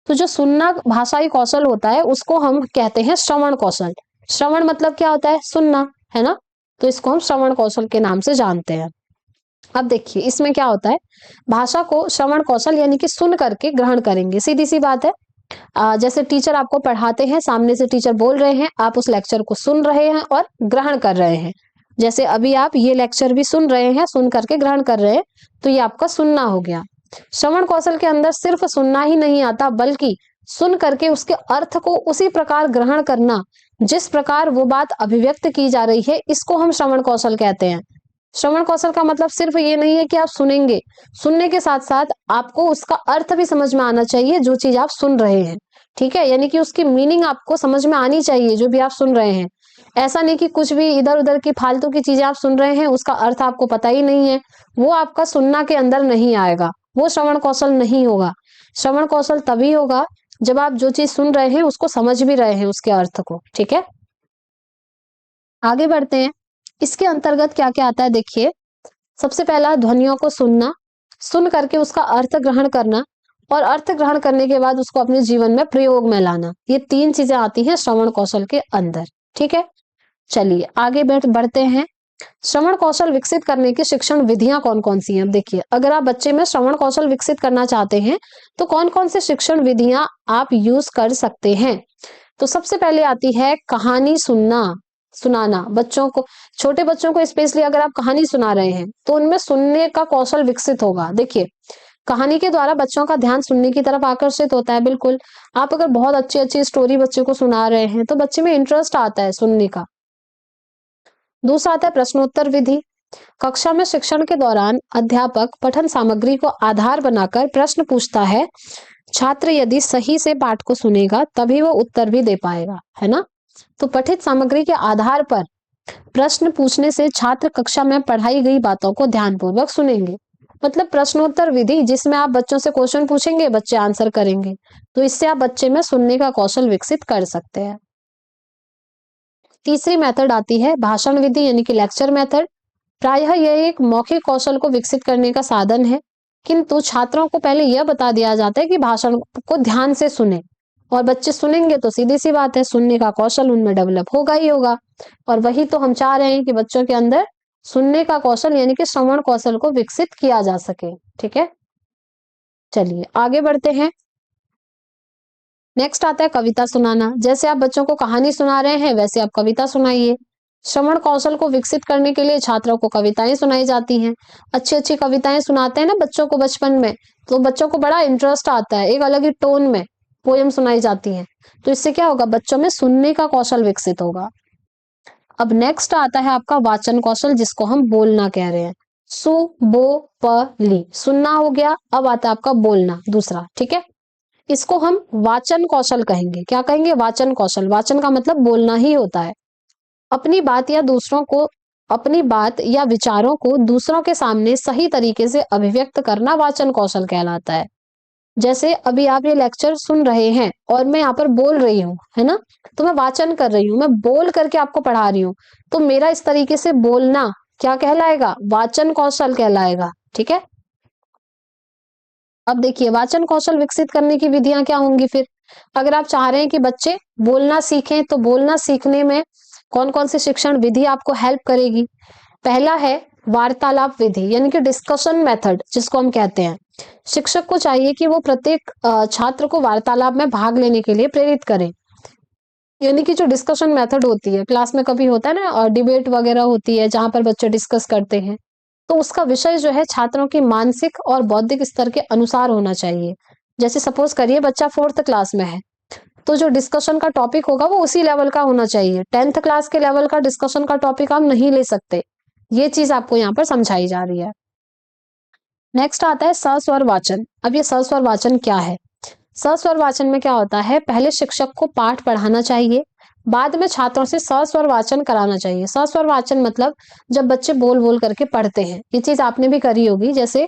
तो जो सुनना भाषाई कौशल होता है उसको हम कहते हैं श्रवण कौशल। श्रवण मतलब क्या होता है, सुनना, है ना। तो इसको हम श्रवण कौशल के नाम से जानते हैं। अब देखिए, इसमें क्या होता है, भाषा को श्रवण कौशल यानी कि सुन करके ग्रहण करेंगे, सीधी सी बात है। जैसे टीचर आपको पढ़ाते हैं, सामने से टीचर बोल रहे हैं, आप उस लेक्चर को सुन रहे हैं और ग्रहण कर रहे हैं। जैसे अभी आप ये लेक्चर भी सुन रहे हैं, सुन करके ग्रहण कर रहे हैं, तो ये आपका सुनना हो गया। श्रवण कौशल के अंदर सिर्फ सुनना ही नहीं आता, बल्कि सुन करके उसके अर्थ को उसी प्रकार ग्रहण करना जिस प्रकार वो बात अभिव्यक्त की जा रही है, इसको हम श्रवण कौशल कहते हैं। श्रवण कौशल का मतलब सिर्फ ये नहीं है कि आप सुनेंगे, सुनने के साथ साथ आपको उसका अर्थ भी समझ में आना चाहिए जो चीज आप सुन रहे हैं। ठीक है, यानी कि उसकी मीनिंग आपको समझ में आनी चाहिए जो भी आप सुन रहे हैं। ऐसा नहीं कि कुछ भी इधर उधर की फालतू की चीजें आप सुन रहे हैं, उसका अर्थ आपको पता ही नहीं है, वो आपका सुनना के अंदर नहीं आएगा, वो श्रवण कौशल नहीं होगा। श्रवण कौशल तभी होगा जब आप जो चीज सुन रहे हैं उसको समझ भी रहे हैं, उसके अर्थ को। ठीक है, आगे बढ़ते हैं। इसके अंतर्गत क्या क्या आता है देखिए। सबसे पहला, ध्वनियों को सुनना, सुन करके उसका अर्थ ग्रहण करना, और अर्थ ग्रहण करने के बाद उसको अपने जीवन में प्रयोग में लाना। ये 3 चीजें आती हैं श्रवण कौशल के अंदर। ठीक है, चलिए आगे बढ़ते हैं। श्रवण कौशल विकसित करने की शिक्षण विधियां कौन कौन सी हैं? अब देखिए, अगर आप बच्चे में श्रवण कौशल विकसित करना चाहते हैं तो कौन कौन से शिक्षण विधियां आप यूज कर सकते हैं? तो सबसे पहले आती है कहानी सुनना, सुनाना। बच्चों को, छोटे बच्चों को स्पेशली अगर आप कहानी सुना रहे हैं तो उनमें सुनने का कौशल विकसित होगा। देखिए, कहानी के द्वारा बच्चों का ध्यान सुनने की तरफ आकर्षित होता है। बिल्कुल, आप अगर बहुत अच्छी अच्छी स्टोरी बच्चे को सुना रहे हैं तो बच्चे में इंटरेस्ट आता है सुनने का। दूसरा आता है प्रश्नोत्तर विधि। कक्षा में शिक्षण के दौरान अध्यापक पठन सामग्री को आधार बनाकर प्रश्न पूछता है। छात्र यदि सही से पाठ को सुनेगा तभी वो उत्तर भी दे पाएगा, है ना। तो पठित सामग्री के आधार पर प्रश्न पूछने से छात्र कक्षा में पढ़ाई गई बातों को ध्यानपूर्वक सुनेंगे। मतलब प्रश्नोत्तर विधि, जिसमें आप बच्चों से क्वेश्चन पूछेंगे, बच्चे आंसर करेंगे, तो इससे आप बच्चे में सुनने का कौशल विकसित कर सकते हैं। तीसरी मेथड आती है भाषण विधि, यानी कि लेक्चर मेथड। प्रायः यह एक मौखिक कौशल को विकसित करने का साधन है, किंतु छात्रों को पहले यह बता दिया जाता है कि भाषण को ध्यान से सुने, और बच्चे सुनेंगे तो सीधी सी बात है सुनने का कौशल उनमें डेवलप होगा ही होगा। और वही तो हम चाह रहे हैं कि बच्चों के अंदर सुनने का कौशल यानी कि श्रवण कौशल को विकसित किया जा सके। ठीक है, चलिए आगे बढ़ते हैं। नेक्स्ट आता है कविता सुनाना। जैसे आप बच्चों को कहानी सुना रहे हैं वैसे आप कविता सुनाइए। श्रवण कौशल को विकसित करने के लिए छात्रों को कविताएं सुनाई जाती हैं। अच्छी अच्छी कविताएं सुनाते हैं ना बच्चों को बचपन में, तो बच्चों को बड़ा इंटरेस्ट आता है, एक अलग ही टोन में पोयम सुनाई जाती हैं। तो इससे क्या होगा, बच्चों में सुनने का कौशल विकसित होगा। अब नेक्स्ट आता है आपका वाचन कौशल, जिसको हम बोलना कह रहे हैं। सु बो प ली, सुनना हो गया। अब आता है आपका बोलना दूसरा। ठीक है, इसको हम वाचन कौशल कहेंगे। क्या कहेंगे? वाचन कौशल। वाचन का मतलब बोलना ही होता है। अपनी बात या दूसरों को, अपनी बात या विचारों को दूसरों के सामने सही तरीके से अभिव्यक्त करना वाचन कौशल कहलाता है। जैसे अभी आप ये लेक्चर सुन रहे हैं और मैं यहाँ पर बोल रही हूँ, है ना, तो मैं वाचन कर रही हूँ, मैं बोल करके आपको पढ़ा रही हूँ, तो मेरा इस तरीके से बोलना क्या कहलाएगा? वाचन कौशल कहलाएगा। ठीक है, अब देखिए वाचन कौशल विकसित करने की विधियां क्या होंगी फिर। अगर आप चाह रहे हैं कि बच्चे बोलना सीखें तो बोलना सीखने में कौन कौन सी शिक्षण विधि आपको हेल्प करेगी? पहला है वार्तालाप विधि, यानी कि डिस्कशन मेथड जिसको हम कहते हैं। शिक्षक को चाहिए कि वो प्रत्येक छात्र को वार्तालाप में भाग लेने के लिए प्रेरित करें। यानी कि जो डिस्कशन मेथड होती है, क्लास में कभी होता है ना, और डिबेट वगैरह होती है जहां पर बच्चे डिस्कस करते हैं, तो उसका विषय जो है छात्रों की मानसिक और बौद्धिक स्तर के अनुसार होना चाहिए। जैसे सपोज करिए बच्चा 4th क्लास में है, तो जो डिस्कशन का टॉपिक होगा वो उसी लेवल का होना चाहिए। 10th क्लास के लेवल का डिस्कशन का टॉपिक आप नहीं ले सकते। ये चीज आपको यहाँ पर समझाई जा रही है। नेक्स्ट आता है सस्वर वाचन। अब ये सस्वर वाचन क्या है? सस्वर वाचन में क्या होता है, पहले शिक्षक को पाठ पढ़ाना चाहिए, बाद में छात्रों से सस्वर वाचन कराना चाहिए। सस्वर वाचन मतलब जब बच्चे बोल बोल करके पढ़ते हैं। ये चीज आपने भी करी होगी। जैसे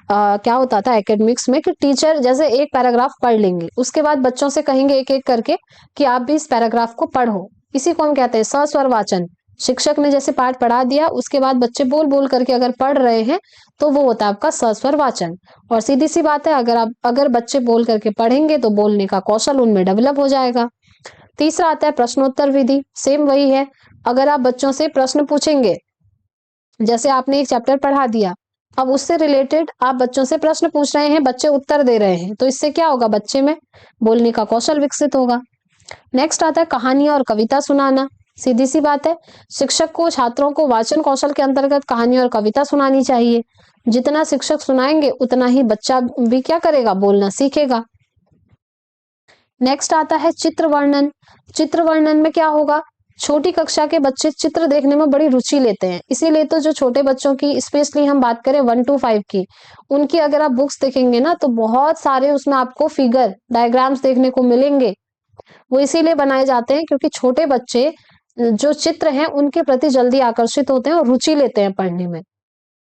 क्या होता था एकेडमिक्स में कि टीचर जैसे एक पैराग्राफ पढ़ लेंगे, उसके बाद बच्चों से कहेंगे एक एक करके कि आप भी इस पैराग्राफ को पढ़ो। इसी को हम कहते हैं सस्वर वाचन। शिक्षक ने जैसे पाठ पढ़ा दिया, उसके बाद बच्चे बोल बोल करके अगर पढ़ रहे हैं तो वो होता है आपका सस्वर वाचन। और सीधी सी बात है, अगर बच्चे बोल करके पढ़ेंगे तो बोलने का कौशल उनमें डेवलप हो जाएगा। तीसरा आता है प्रश्नोत्तर विधि। सेम वही है, अगर आप बच्चों से प्रश्न पूछेंगे, जैसे आपने एक चैप्टर पढ़ा दिया, अब उससे रिलेटेड आप बच्चों से प्रश्न पूछ रहे हैं, बच्चे उत्तर दे रहे हैं, तो इससे क्या होगा, बच्चे में बोलने का कौशल विकसित होगा। नेक्स्ट आता है कहानियां और कविता सुनाना। सीधी सी बात है, शिक्षक को छात्रों को वाचन कौशल के अंतर्गत कहानी और कविता सुनानी चाहिए। जितना शिक्षक सुनाएंगे उतना ही बच्चा भी क्या करेगा, बोलना सीखेगा। नेक्स्ट आता है चित्र वर्णन। चित्र वर्णन में क्या होगा, छोटी कक्षा के बच्चे चित्र देखने में बड़ी रुचि लेते हैं, इसीलिए तो जो छोटे बच्चों की स्पेशली हम बात करें 1 to 5 की, उनकी अगर आप बुक्स देखेंगे ना तो बहुत सारे उसमें आपको फिगर डायग्राम्स देखने को मिलेंगे। वो इसीलिए बनाए जाते हैं क्योंकि छोटे बच्चे जो चित्र हैं उनके प्रति जल्दी आकर्षित होते हैं और रुचि लेते हैं पढ़ने में।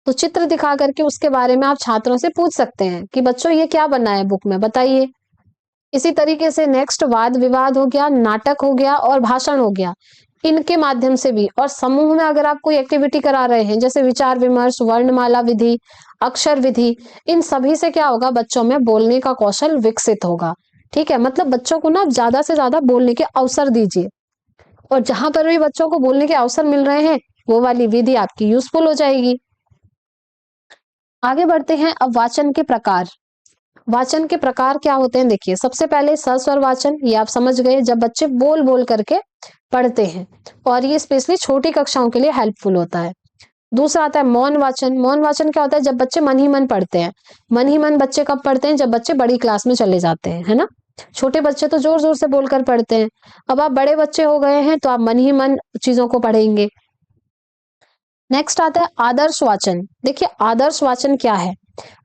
तो चित्र दिखा करके उसके बारे में आप छात्रों से पूछ सकते हैं कि बच्चों ये क्या बना है बुक में, बताइए। इसी तरीके से नेक्स्ट वाद विवाद हो गया, नाटक हो गया और भाषण हो गया, इनके माध्यम से भी। और समूह में अगर आप कोई एक्टिविटी करा रहे हैं जैसे विचार विमर्श, वर्णमाला विधि, अक्षर विधि, इन सभी से क्या होगा, बच्चों में बोलने का कौशल विकसित होगा। ठीक है, मतलब बच्चों को ना ज्यादा से ज्यादा बोलने के अवसर दीजिए, और जहां पर भी बच्चों को बोलने के अवसर मिल रहे हैं वो वाली विधि आपकी यूजफुल हो जाएगी। आगे बढ़ते हैं अब वाचन के प्रकार। वाचन के प्रकार क्या होते हैं, देखिए सबसे पहले सस्वर वाचन, ये आप समझ गए, जब बच्चे बोल बोल करके पढ़ते हैं, और ये स्पेशली छोटी कक्षाओं के लिए हेल्पफुल होता है। दूसरा आता है मौन वाचन। मौन वाचन क्या होता है, जब बच्चे मन ही मन पढ़ते हैं। मन ही मन बच्चे कब पढ़ते हैं, जब बच्चे बड़ी क्लास में चले जाते हैं, है ना। छोटे बच्चे तो जोर जोर से बोलकर पढ़ते हैं, अब आप बड़े बच्चे हो गए हैं तो आप मन ही मन चीजों को पढ़ेंगे। नेक्स्ट आता है आदर्श वाचन। देखिए आदर्श वाचन क्या है,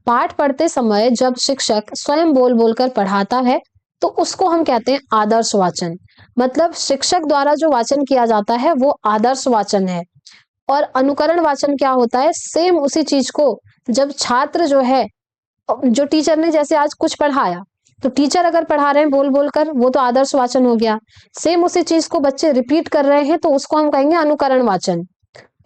पाठ पढ़ते समय जब शिक्षक स्वयं बोल बोलकर पढ़ाता है तो उसको हम कहते हैं आदर्श वाचन। मतलब शिक्षक द्वारा जो वाचन किया जाता है वो आदर्श वाचन है। और अनुकरण वाचन क्या होता है, सेम उसी चीज को जब छात्र जो है, जो टीचर ने जैसे आज कुछ पढ़ाया तो टीचर अगर पढ़ा रहे हैं बोल बोल कर, वो तो आदर्श वाचन हो गया। सेम उसी चीज को बच्चे रिपीट कर रहे हैं तो उसको हम कहेंगे अनुकरण वाचन।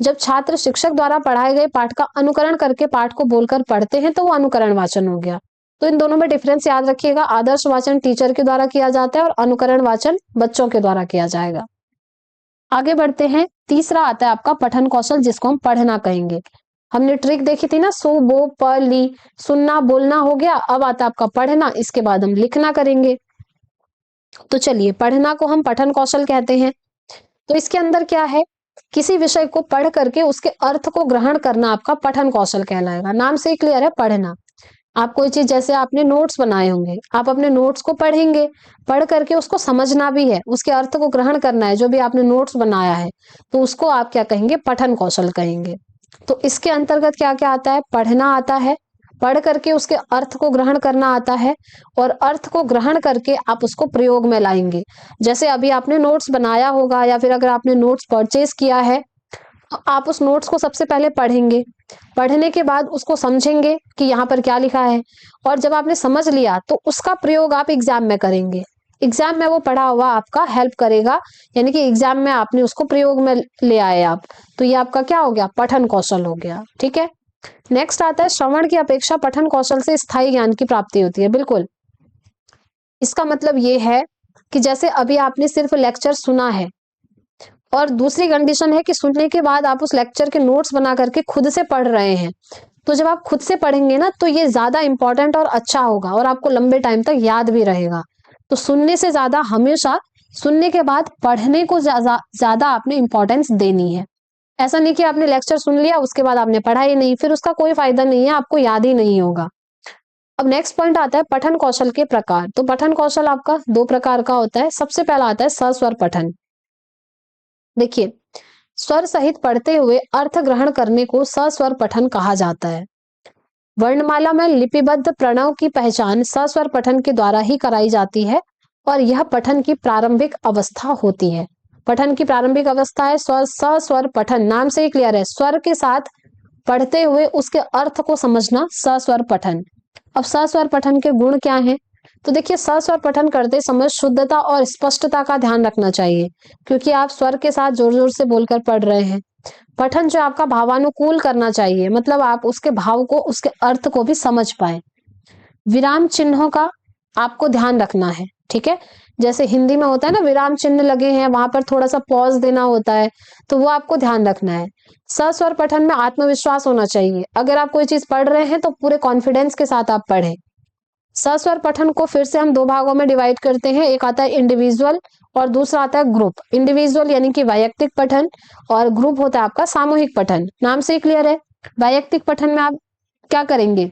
जब छात्र शिक्षक द्वारा पढ़ाए गए पाठ का अनुकरण करके पाठ को बोलकर पढ़ते हैं तो वो अनुकरण वाचन हो गया। तो इन दोनों में डिफरेंस याद रखिएगा, आदर्श वाचन टीचर के द्वारा किया जाता है और अनुकरण वाचन बच्चों के द्वारा किया जाएगा। आगे बढ़ते हैं, तीसरा आता है आपका पठन कौशल, जिसको हम पढ़ना कहेंगे। हमने ट्रिक देखी थी ना, सु बो प ली, सुनना बोलना हो गया, अब आता है आपका पढ़ना, इसके बाद हम लिखना करेंगे। तो चलिए, पढ़ना को हम पठन कौशल कहते हैं। तो इसके अंदर क्या है, किसी विषय को पढ़ करके उसके अर्थ को ग्रहण करना आपका पठन कौशल कहलाएगा। नाम से ही क्लियर है, पढ़ना। आप कोई चीज, जैसे आपने नोट्स बनाए होंगे, आप अपने नोट्स को पढ़ेंगे, पढ़ करके उसको समझना भी है, उसके अर्थ को ग्रहण करना है, जो भी आपने नोट्स बनाया है, तो उसको आप क्या कहेंगे, पठन कौशल कहेंगे। तो इसके अंतर्गत क्या क्या आता है, पढ़ना आता है, पढ़ करके उसके अर्थ को ग्रहण करना आता है, और अर्थ को ग्रहण करके आप उसको प्रयोग में लाएंगे। जैसे अभी आपने नोट्स बनाया होगा या फिर अगर आपने नोट्स परचेज किया है, तो आप उस नोट्स को सबसे पहले पढ़ेंगे, पढ़ने के बाद उसको समझेंगे कि यहाँ पर क्या लिखा है, और जब आपने समझ लिया तो उसका प्रयोग आप एग्जाम में करेंगे। एग्जाम में वो पढ़ा हुआ आपका हेल्प करेगा, यानी कि एग्जाम में आपने उसको प्रयोग में ले आए आप, तो ये आपका क्या हो गया, पठन कौशल हो गया। ठीक है, नेक्स्ट आता है श्रवण की अपेक्षा पठन कौशल से स्थायी ज्ञान की प्राप्ति होती है। बिल्कुल, इसका मतलब ये है कि जैसे अभी आपने सिर्फ लेक्चर सुना है, और दूसरी कंडीशन है कि सुनने के बाद आप उस लेक्चर के नोट्स बना करके खुद से पढ़ रहे हैं, तो जब आप खुद से पढ़ेंगे ना तो ये ज्यादा इंपॉर्टेंट और अच्छा होगा और आपको लंबे टाइम तक याद भी रहेगा। तो सुनने से ज्यादा हमेशा सुनने के बाद पढ़ने को ज्यादा आपने इंपॉर्टेंस देनी है। ऐसा नहीं कि आपने लेक्चर सुन लिया उसके बाद आपने पढ़ा ही नहीं, फिर उसका कोई फायदा नहीं है, आपको याद ही नहीं होगा। अब नेक्स्ट पॉइंट आता है पठन कौशल के प्रकार। तो पठन कौशल आपका 2 प्रकार का होता है। सबसे पहला आता है सस्वर पठन। देखिए, स्वर सहित पढ़ते हुए अर्थ ग्रहण करने को सस्वर पठन कहा जाता है। वर्णमाला में लिपिबद्ध प्रणव की पहचान सस्वर पठन के द्वारा ही कराई जाती है, और यह पठन की प्रारंभिक अवस्था होती है। पठन की प्रारंभिक अवस्था है सस्वर पठन, नाम से ही क्लियर है, स्वर के साथ पढ़ते हुए उसके अर्थ को समझना सस्वर पठन। अब सस्वर पठन के गुण क्या हैं? तो देखिए, सस्वर पठन करते समय शुद्धता और स्पष्टता का ध्यान रखना चाहिए, क्योंकि आप स्वर के साथ जोर जोर से बोलकर पढ़ रहे हैं। पठन जो आपका भावानुकूल करना चाहिए, मतलब आप उसके भाव को, उसके अर्थ को भी समझ पाए। विराम चिन्हों का आपको ध्यान रखना है। ठीक है, जैसे हिंदी में होता है ना, विराम चिन्ह लगे हैं, वहां पर थोड़ा सा पॉज देना होता है, तो वो आपको ध्यान रखना है। सस्वर पठन में आत्मविश्वास होना चाहिए। अगर आप कोई चीज पढ़ रहे हैं तो पूरे कॉन्फिडेंस के साथ आप पढ़ें। सस्वर पठन को फिर से हम दो भागों में डिवाइड करते हैं, एक आता है इंडिविजुअल और दूसरा आता है ग्रुप। इंडिविजुअल यानी कि वैयक्तिक पठन, और ग्रुप होता है आपका सामूहिक पठन। नाम से ही क्लियर है। वैयक्तिक पठन में आप क्या करेंगे?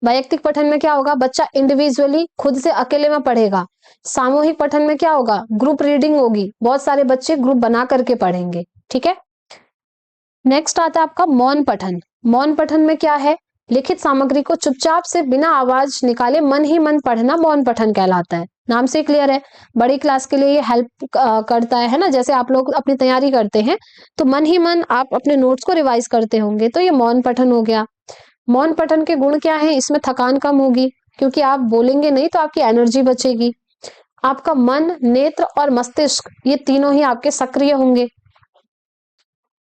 वैयक्तिक पठन में क्या होगा? बच्चा इंडिविजुअली खुद से अकेले में पढ़ेगा। सामूहिक पठन में क्या होगा? ग्रुप रीडिंग होगी, बहुत सारे बच्चे ग्रुप बना करके पढ़ेंगे। ठीक है। नेक्स्ट आता है आपका मौन पठन। मौन पठन में क्या है? लिखित सामग्री को चुपचाप से बिना आवाज निकाले मन ही मन पढ़ना मौन पठन कहलाता है। नाम से क्लियर है। बड़ी क्लास के लिए ये हेल्प करता है ना, जैसे आप लोग अपनी तैयारी करते हैं तो मन ही मन आप अपने नोट्स को रिवाइज करते होंगे, तो ये मौन पठन हो गया। मौन पठन के गुण क्या है? इसमें थकान कम होगी, क्योंकि आप बोलेंगे नहीं तो आपकी एनर्जी बचेगी। आपका मन, नेत्र और मस्तिष्क ये तीनों ही आपके सक्रिय होंगे।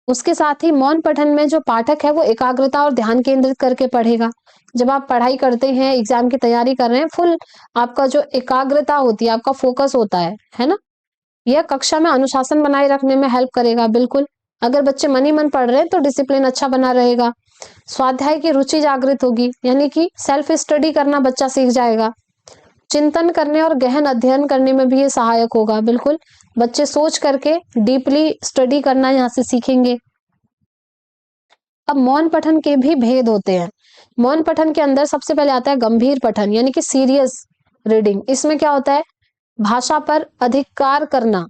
उसके साथ ही मौन पठन में जो पाठक है वो एकाग्रता और ध्यान केंद्रित करके पढ़ेगा। जब आप पढ़ाई करते हैं, एग्जाम की तैयारी कर रहे हैं, फुल आपका जो एकाग्रता होती है, आपका फोकस होता है ना, यह कक्षा में अनुशासन बनाए रखने में हेल्प करेगा। बिल्कुल, अगर बच्चे मन ही मन पढ़ रहे हैं तो डिसिप्लिन अच्छा बना रहेगा। स्वाध्याय की रुचि जागृत होगी, यानी कि सेल्फ स्टडी करना बच्चा सीख जाएगा। चिंतन करने और गहन अध्ययन करने में भी ये सहायक होगा। बिल्कुल, बच्चे सोच करके डीपली स्टडी करना यहाँ से सीखेंगे। अब मौन पठन के भी भेद होते हैं। मौन पठन के अंदर सबसे पहले आता है गंभीर पठन, यानी कि सीरियस रीडिंग। इसमें क्या होता है? भाषा पर अधिकार करना,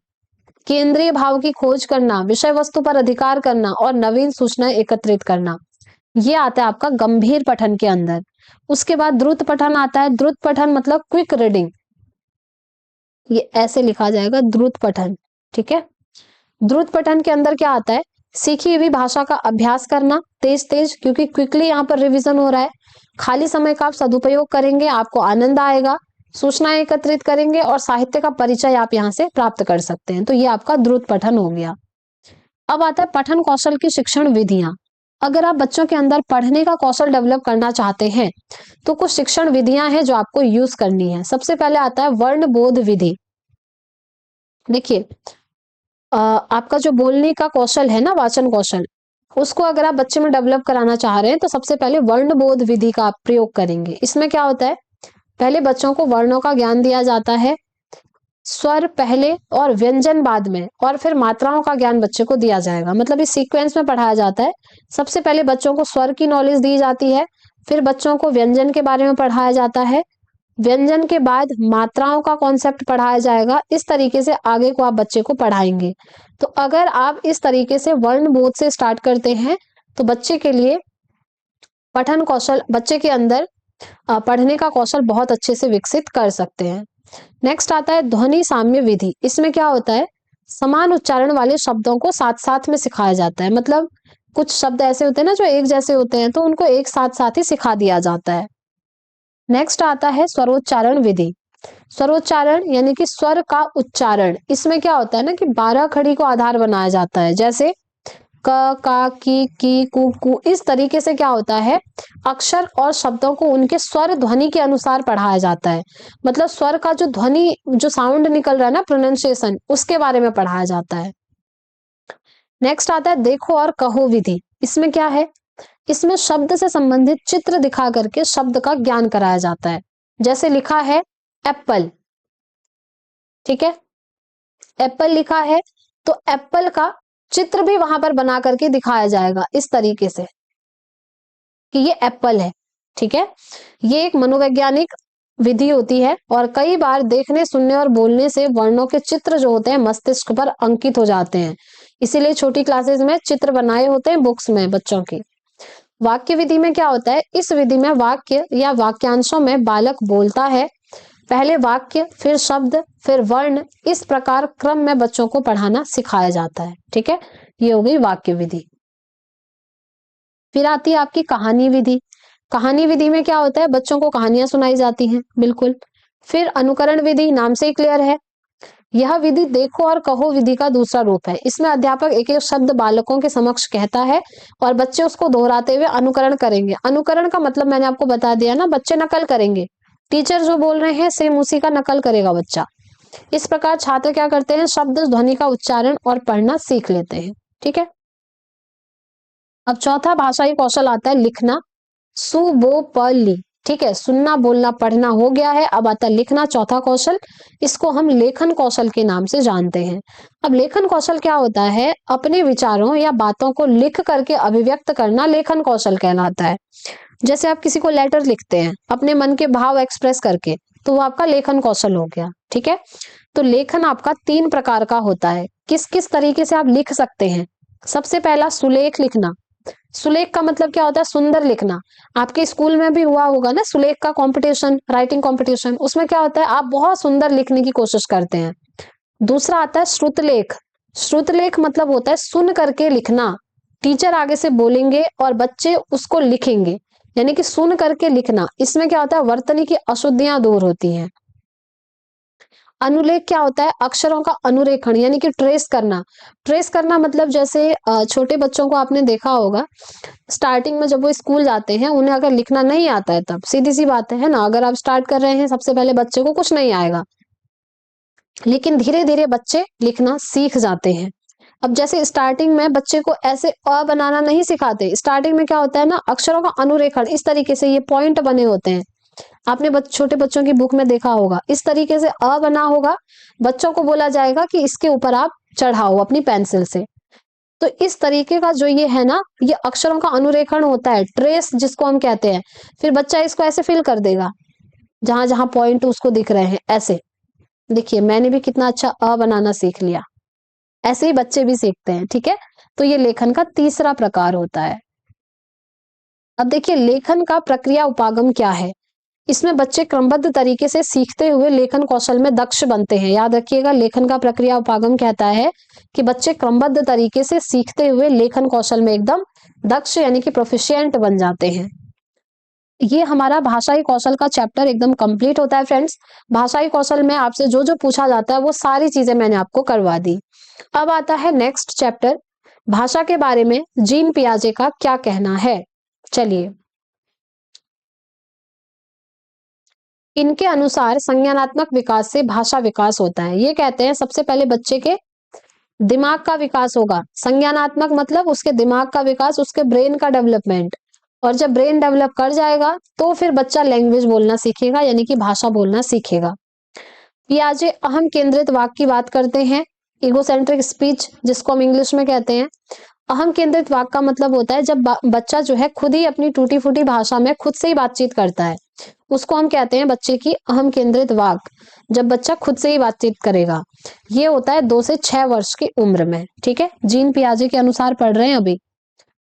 केंद्रीय भाव की खोज करना, विषय वस्तु पर अधिकार करना और नवीन सूचनाएं एकत्रित करना, ये आता है आपका गंभीर पठन के अंदर। उसके बाद द्रुत पठन आता है। द्रुत पठन मतलब क्विक रीडिंग, ये ऐसे लिखा जाएगा द्रुत पठन। ठीक है। द्रुत पठन के अंदर क्या आता है? सीखी हुई भाषा का अभ्यास करना तेज तेज, क्योंकि क्विकली यहाँ पर रिवीजन हो रहा है। खाली समय का आप सदुपयोग करेंगे, आपको आनंद आएगा, सूचनाएं एकत्रित करेंगे और साहित्य का परिचय आप यहाँ से प्राप्त कर सकते हैं। तो ये आपका द्रुत पठन हो गया। अब आता है पठन कौशल की शिक्षण विधियां। अगर आप बच्चों के अंदर पढ़ने का कौशल डेवलप करना चाहते हैं तो कुछ शिक्षण विधियां हैं जो आपको यूज करनी है। सबसे पहले आता है वर्ण बोध विधि। देखिए, आपका जो बोलने का कौशल है ना, वाचन कौशल, उसको अगर आप बच्चे में डेवलप कराना चाह रहे हैं तो सबसे पहले वर्ण बोध विधि का आप प्रयोग करेंगे। इसमें क्या होता है? पहले बच्चों को वर्णों का ज्ञान दिया जाता है, स्वर पहले और व्यंजन बाद में, और फिर मात्राओं का ज्ञान बच्चे को दिया जाएगा। मतलब इस सीक्वेंस में पढ़ाया जाता है। सबसे पहले बच्चों को स्वर की नॉलेज दी जाती है, फिर बच्चों को व्यंजन के बारे में पढ़ाया जाता है, व्यंजन के बाद मात्राओं का कॉन्सेप्ट पढ़ाया जाएगा। इस तरीके से आगे को आप बच्चे को पढ़ाएंगे। तो अगर आप इस तरीके से वर्ण बोध से स्टार्ट करते हैं तो बच्चे के लिए पठन कौशल, बच्चे के अंदर पढ़ने का कौशल बहुत अच्छे से विकसित कर सकते हैं। नेक्स्ट आता है ध्वनि साम्य विधि। इसमें क्या होता है? समान उच्चारण वाले शब्दों को साथ साथ में सिखाया जाता है। मतलब कुछ शब्द ऐसे होते हैं ना जो एक जैसे होते हैं, तो उनको एक साथ साथ ही सिखा दिया जाता है। नेक्स्ट आता है स्वरोच्चारण विधि। स्वरोच्चारण यानी कि स्वर का उच्चारण। इसमें क्या होता है ना कि 12 खड़ी को आधार बनाया जाता है। जैसे क, का, की, कु, इस तरीके से क्या होता है? अक्षर और शब्दों को उनके स्वर ध्वनि के अनुसार पढ़ाया जाता है। मतलब स्वर का जो ध्वनि, जो साउंड निकल रहा है ना, प्रोनाउंसिएशन, उसके बारे में पढ़ाया जाता है। नेक्स्ट आता है देखो और कहो विधि। इसमें क्या है? इसमें शब्द से संबंधित चित्र दिखा करके शब्द का ज्ञान कराया जाता है। जैसे लिखा है एप्पल, ठीक है, एप्पल लिखा है तो एप्पल का चित्र भी वहां पर बना करके दिखाया जाएगा इस तरीके से कि ये एप्पल है। ठीक है। ये एक मनोवैज्ञानिक विधि होती है और कई बार देखने, सुनने और बोलने से वर्णों के चित्र जो होते हैं मस्तिष्क पर अंकित हो जाते हैं। इसीलिए छोटी क्लासेस में चित्र बनाए होते हैं बुक्स में बच्चों की। वाक्य विधि में क्या होता है? इस विधि में वाक्य या वाक्यांशों में बालक बोलता है, पहले वाक्य, फिर शब्द, फिर वर्ण, इस प्रकार क्रम में बच्चों को पढ़ाना सिखाया जाता है। ठीक है, ये हो गई वाक्य विधि। फिर आती है आपकी कहानी विधि। कहानी विधि में क्या होता है? बच्चों को कहानियां सुनाई जाती हैं। बिल्कुल। फिर अनुकरण विधि, नाम से ही क्लियर है, यह विधि देखो और कहो विधि का दूसरा रूप है। इसमें अध्यापक एक एक शब्द बालकों के समक्ष कहता है और बच्चे उसको दोहराते हुए अनुकरण करेंगे। अनुकरण का मतलब मैंने आपको बता दिया ना, बच्चे नकल करेंगे। टीचर जो बोल रहे हैं सेम उसी का नकल करेगा बच्चा। इस प्रकार छात्र क्या करते हैं, शब्द ध्वनि का उच्चारण और पढ़ना सीख लेते हैं। ठीक है, अब चौथा भाषाई कौशल आता है लिखना, सु बो प ली। ठीक है, सुनना बोलना पढ़ना हो गया है, अब आता है लिखना, चौथा कौशल। इसको हम लेखन कौशल के नाम से जानते हैं। अब लेखन कौशल क्या होता है, अपने विचारों या बातों को लिख करके अभिव्यक्त करना लेखन कौशल कहलाता है। जैसे आप किसी को लेटर लिखते हैं अपने मन के भाव एक्सप्रेस करके, तो वो आपका लेखन कौशल हो गया। ठीक है, तो लेखन आपका 3 प्रकार का होता है। किस किस तरीके से आप लिख सकते हैं? सबसे पहला सुलेख लिखना। सुलेख का मतलब क्या होता है, सुंदर लिखना। आपके स्कूल में भी हुआ होगा ना सुलेख का कंपटीशन, राइटिंग कंपटीशन, उसमें क्या होता है, आप बहुत सुंदर लिखने की कोशिश करते हैं। दूसरा आता है श्रुतलेख। श्रुतलेख मतलब होता है सुन करके लिखना, टीचर आगे से बोलेंगे और बच्चे उसको लिखेंगे, यानी कि सुन करके लिखना। इसमें क्या होता है, वर्तनी की अशुद्धियां दूर होती हैं। अनुलेख क्या होता है, अक्षरों का अनुरेखण यानी कि ट्रेस करना। ट्रेस करना मतलब जैसे छोटे बच्चों को आपने देखा होगा, स्टार्टिंग में जब वो स्कूल जाते हैं उन्हें अगर लिखना नहीं आता है, तब सीधी सी बात है ना, अगर आप स्टार्ट कर रहे हैं सबसे पहले बच्चे को कुछ नहीं आएगा, लेकिन धीरे धीरे बच्चे लिखना सीख जाते हैं। अब जैसे स्टार्टिंग में बच्चे को ऐसे अ बनाना नहीं सिखाते, स्टार्टिंग में क्या होता है ना, अक्षरों का अनुरेखण, इस तरीके से ये पॉइंट बने होते हैं। आपने छोटे बच्चों की बुक में देखा होगा, इस तरीके से अ बना होगा, बच्चों को बोला जाएगा कि इसके ऊपर आप चढ़ाओ अपनी पेंसिल से। तो इस तरीके का जो ये है ना, ये अक्षरों का अनुरेखण होता है, ट्रेस जिसको हम कहते हैं। फिर बच्चा इसको ऐसे फिल कर देगा जहां जहां पॉइंट उसको दिख रहे हैं, ऐसे। देखिए मैंने भी कितना अच्छा अ बनाना सीख लिया, ऐसे ही बच्चे भी सीखते हैं। ठीक है, तो ये लेखन का तीसरा प्रकार होता है। अब देखिए लेखन का प्रक्रिया उपागम क्या है। इसमें बच्चे क्रमबद्ध तरीके से सीखते हुए लेखन कौशल में दक्ष बनते हैं। याद रखिएगा, लेखन का प्रक्रिया उपागम कहता है कि बच्चे क्रमबद्ध तरीके से सीखते हुए लेखन कौशल में एकदम दक्ष यानी कि प्रोफिशिएंट बन जाते हैं। ये हमारा भाषाई कौशल का चैप्टर एकदम कंप्लीट होता है फ्रेंड्स। भाषाई कौशल में आपसे जो जो पूछा जाता है वो सारी चीजें मैंने आपको करवा दी। अब आता है नेक्स्ट चैप्टर, भाषा के बारे में जीन पियाजे का क्या कहना है। चलिए, इनके अनुसार संज्ञानात्मक विकास से भाषा विकास होता है। ये कहते हैं सबसे पहले बच्चे के दिमाग का विकास होगा। संज्ञानात्मक मतलब उसके दिमाग का विकास, उसके ब्रेन का डेवलपमेंट। और जब ब्रेन डेवलप कर जाएगा तो फिर बच्चा लैंग्वेज बोलना सीखेगा, यानी कि भाषा बोलना सीखेगा। पियाजे अहम केंद्रित वाक्य की बात करते हैं, इगोसेंट्रिक स्पीच जिसको हम इंग्लिश में कहते हैं। अहम केंद्रित वाक्य का मतलब होता है जब बच्चा जो है खुद ही अपनी टूटी फूटी भाषा में खुद से ही बातचीत करता है, उसको हम कहते हैं बच्चे की अहम केंद्रित वाक्य। जब बच्चा खुद से ही बातचीत करेगा, ये होता है 2 से 6 वर्ष की उम्र में। ठीक है, जीन पियाजे के अनुसार पढ़ रहे हैं अभी।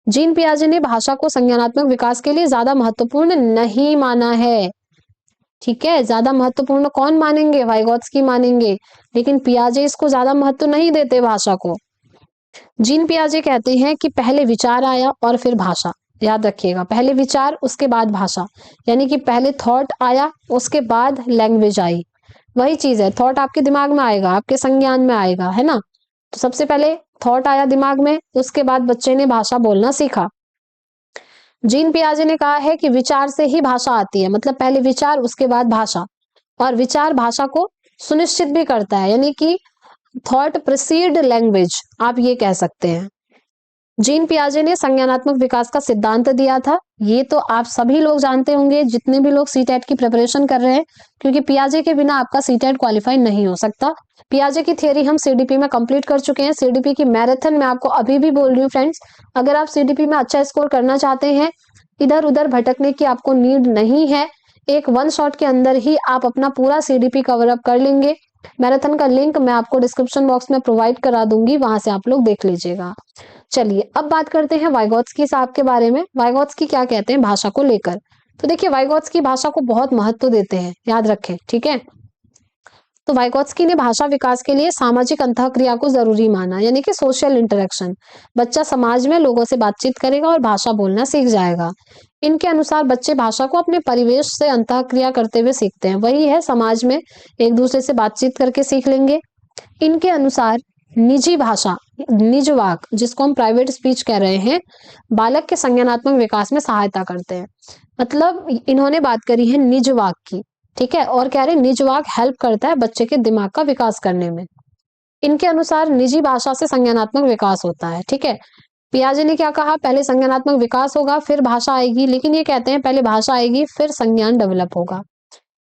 जीन पियाजे ने भाषा को संज्ञानात्मक विकास के लिए ज्यादा महत्वपूर्ण नहीं माना है। ठीक है, ज्यादा महत्वपूर्ण कौन मानेंगे, वाइगोत्स्की मानेंगे, लेकिन पियाजे इसको ज्यादा महत्व नहीं देते भाषा को। जीन पियाजे कहते हैं कि पहले विचार आया और फिर भाषा। याद रखिएगा, पहले विचार उसके बाद भाषा, यानी कि पहले थॉट आया उसके बाद लैंग्वेज आई। वही चीज है, थॉट आपके दिमाग में आएगा, आपके संज्ञान में आएगा, है ना। तो सबसे पहले थॉट आया दिमाग में, उसके बाद बच्चे ने भाषा बोलना सीखा। जीन पियाजे ने कहा है कि विचार से ही भाषा आती है, मतलब पहले विचार उसके बाद भाषा, और विचार भाषा को सुनिश्चित भी करता है, यानी कि थॉट प्रिसीड लैंग्वेज, आप ये कह सकते हैं। जीन पियाजे ने संज्ञानात्मक विकास का सिद्धांत दिया था। ये तो आप सभी लोग जानते होंगे जितने भी लोग सीटेट की प्रिपरेशन कर रहे हैं, क्योंकि पियाजे के बिना आपका सीटेट क्वालिफाई नहीं हो सकता। पियाजे की थियरी हम सीडीपी में कंप्लीट कर चुके हैं। सीडीपी की मैराथन मैं आपको अभी भी बोल रही हूँ फ्रेंड्स, अगर आप सीडीपी में अच्छा स्कोर करना चाहते हैं, इधर उधर भटकने की आपको नीड नहीं है। एक 1 शॉट के अंदर ही आप अपना पूरा सीडीपी कवर अप कर लेंगे। मैराथन का लिंक मैं आपको डिस्क्रिप्शन बॉक्स में प्रोवाइड करा दूंगी, वहां से आप लोग देख लीजिएगा। चलिए अब बात करते हैं वाइगोत्स्की साहब के बारे में। वाइगोत्स्की क्या कहते हैं भाषा को लेकर। तो देखिए वाइगोत्स्की भाषा को बहुत महत्व देते हैं, याद रखें। ठीक है, तो वाइगोत्स्की ने भाषा विकास के लिए सामाजिक अंतःक्रिया को जरूरी माना, यानी कि सोशल इंटरेक्शन। बच्चा समाज में लोगों से बातचीत करेगा और भाषा बोलना सीख जाएगा। इनके अनुसार बच्चे भाषा को अपने परिवेश से अंतःक्रिया करते हुए सीखते हैं, वही है समाज में एक दूसरे से बातचीत करके सीख लेंगे। इनके अनुसार निजी भाषा, निज वाक जिसको हम प्राइवेट स्पीच कह रहे हैं, बालक के संज्ञानात्मक विकास में सहायता करते हैं। मतलब इन्होंने बात करी है निज वाक की। ठीक है। और कह रहे निज वाक हेल्प करता है बच्चे के दिमाग का विकास करने में। इनके अनुसार निजी भाषा से संज्ञानात्मक विकास होता है। ठीक है। पियाजे ने क्या कहा, पहले संज्ञानात्मक विकास होगा फिर भाषा आएगी, लेकिन ये कहते हैं पहले भाषा आएगी फिर संज्ञान डेवलप होगा।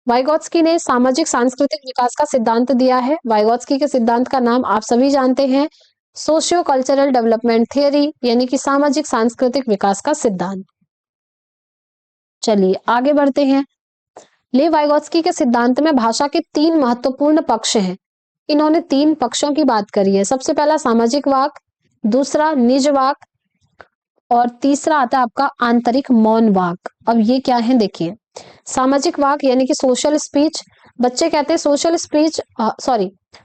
वाइगोत्स्की ने सामाजिक सांस्कृतिक विकास का सिद्धांत दिया है। वाइगोत्स्की के सिद्धांत का नाम आप सभी जानते हैं, सोशियो कल्चरल डेवलपमेंट थियरी, यानी कि सामाजिक सांस्कृतिक विकास का सिद्धांत। चलिए आगे बढ़ते हैं। ले वाइगोत्स्की के सिद्धांत में भाषा के 3 महत्वपूर्ण पक्ष हैं। इन्होंने 3 पक्षों की बात करी है। सबसे पहला सामाजिक वाक, दूसरा निज वाक और तीसरा आता है आपका आंतरिक मौन वाक। अब ये क्या है देखिए। सामाजिक वाक यानी कि सोशल स्पीच, बच्चे कहते हैं सोशल स्पीच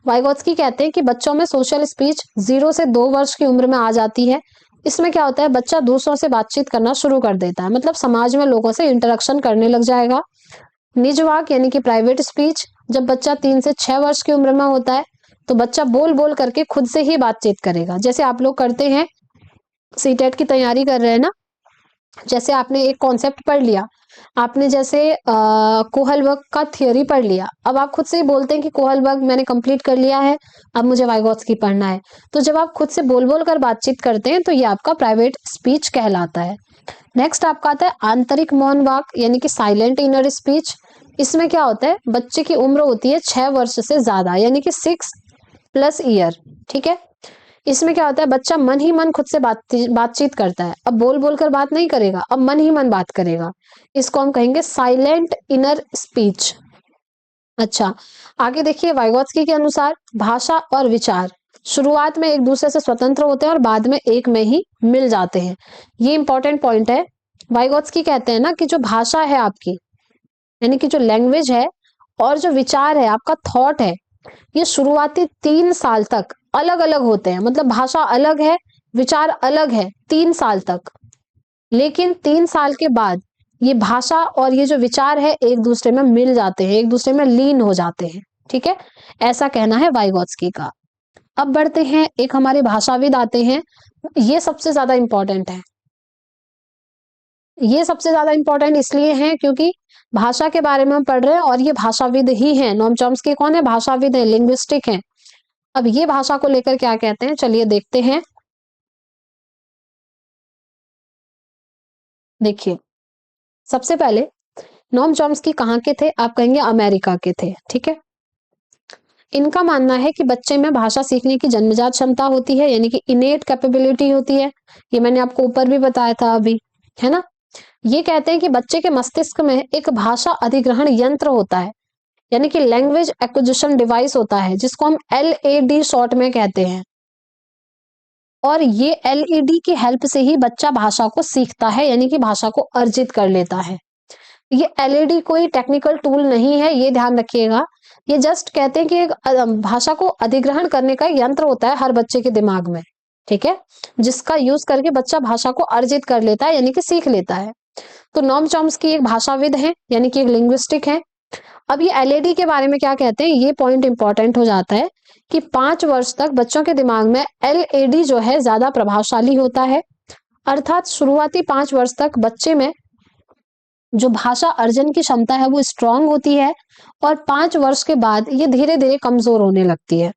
वाइगोत्स्की कहते हैं कि बच्चों में सोशल स्पीच 0 से 2 वर्ष की उम्र में आ जाती है। इसमें क्या होता है, बच्चा दूसरों से बातचीत करना शुरू कर देता है, मतलब समाज में लोगों से इंटरेक्शन करने लग जाएगा। निज वाक यानी कि प्राइवेट स्पीच, जब बच्चा 3 से 6 वर्ष की उम्र में होता है तो बच्चा बोल बोल करके खुद से ही बातचीत करेगा, जैसे आप लोग करते हैं, सीटेट की तैयारी कर रहे हैं ना, जैसे आपने एक कॉन्सेप्ट पढ़ लिया, आपने जैसे कोहलबर्ग का थियोरी पढ़ लिया, अब आप खुद से ही बोलते हैं कि कोहलबर्ग मैंने कंप्लीट कर लिया है, अब मुझे वाइगोत्स्की पढ़ना है। तो जब आप खुद से बोल बोल कर बातचीत करते हैं तो ये आपका प्राइवेट स्पीच कहलाता है। नेक्स्ट आपका आता है आंतरिक मौन वाक यानी कि साइलेंट इनर स्पीच। इसमें क्या होता है, बच्चे की उम्र होती है 6 वर्ष से ज्यादा यानी कि 6+ ईयर। ठीक है। इसमें क्या होता है, बच्चा मन ही मन खुद से बातचीत करता है, अब बोल बोल कर बात नहीं करेगा, अब मन ही मन बात करेगा। इसको हम कहेंगे साइलेंट इनर स्पीच। अच्छा, आगे देखिए वाइगोत्स्की के अनुसार भाषा और विचार शुरुआत में एक दूसरे से स्वतंत्र होते हैं और बाद में एक में ही मिल जाते हैं। ये इंपॉर्टेंट पॉइंट है। वाइगोत्स्की कहते हैं ना कि जो भाषा है आपकी, यानी कि जो लैंग्वेज है और जो विचार है आपका थॉट है, ये शुरुआती 3 साल तक अलग अलग होते हैं, मतलब भाषा अलग है, विचार अलग है 3 साल तक, लेकिन 3 साल के बाद ये भाषा और ये जो विचार है एक दूसरे में मिल जाते हैं, एक दूसरे में लीन हो जाते हैं। ठीक है, ऐसा कहना है वाइगोत्स्की का। अब बढ़ते हैं, एक हमारे भाषाविद आते हैं, ये सबसे ज्यादा इंपॉर्टेंट है। ये सबसे ज्यादा इंपॉर्टेंट इसलिए है क्योंकि भाषा के बारे में हम पढ़ रहे हैं और ये भाषाविद ही हैं। नोम चॉम्स्की कौन है, भाषाविद है, लिंग्विस्टिक है। अब ये भाषा को लेकर क्या कहते हैं, चलिए देखते हैं। देखिए सबसे पहले नोम चॉम्स्की कहाँ के थे, आप कहेंगे अमेरिका के थे। ठीक है। इनका मानना है कि बच्चे में भाषा सीखने की जन्मजात क्षमता होती है, यानी कि इनेट कैपेबिलिटी होती है। ये मैंने आपको ऊपर भी बताया था अभी, है ना। ये कहते हैं कि बच्चे के मस्तिष्क में एक भाषा अधिग्रहण यंत्र होता है, यानी कि लैंग्वेज एक्विजिशन डिवाइस होता है, जिसको हम LAD शॉर्ट में कहते हैं। और ये LED की हेल्प से ही बच्चा भाषा को सीखता है, यानी कि भाषा को अर्जित कर लेता है। ये LED कोई टेक्निकल टूल नहीं है, ये ध्यान रखिएगा। ये जस्ट कहते हैं कि एक भाषा को अधिग्रहण करने का यंत्र होता है हर बच्चे के दिमाग में। ठीक है, जिसका यूज करके बच्चा भाषा को अर्जित कर लेता है, यानी कि सीख लेता है। तो नोम चॉम्स्की एक भाषाविद है, यानी कि एक लिंग्विस्टिक है। अब ये LAD के बारे में क्या कहते हैं, ये पॉइंट इंपॉर्टेंट हो जाता है कि 5 वर्ष तक बच्चों के दिमाग में LAD जो है ज्यादा प्रभावशाली होता है। अर्थात शुरुआती 5 वर्ष तक बच्चे में जो भाषा अर्जन की क्षमता है वो स्ट्रांग होती है और 5 वर्ष के बाद ये धीरे धीरे कमजोर होने लगती है।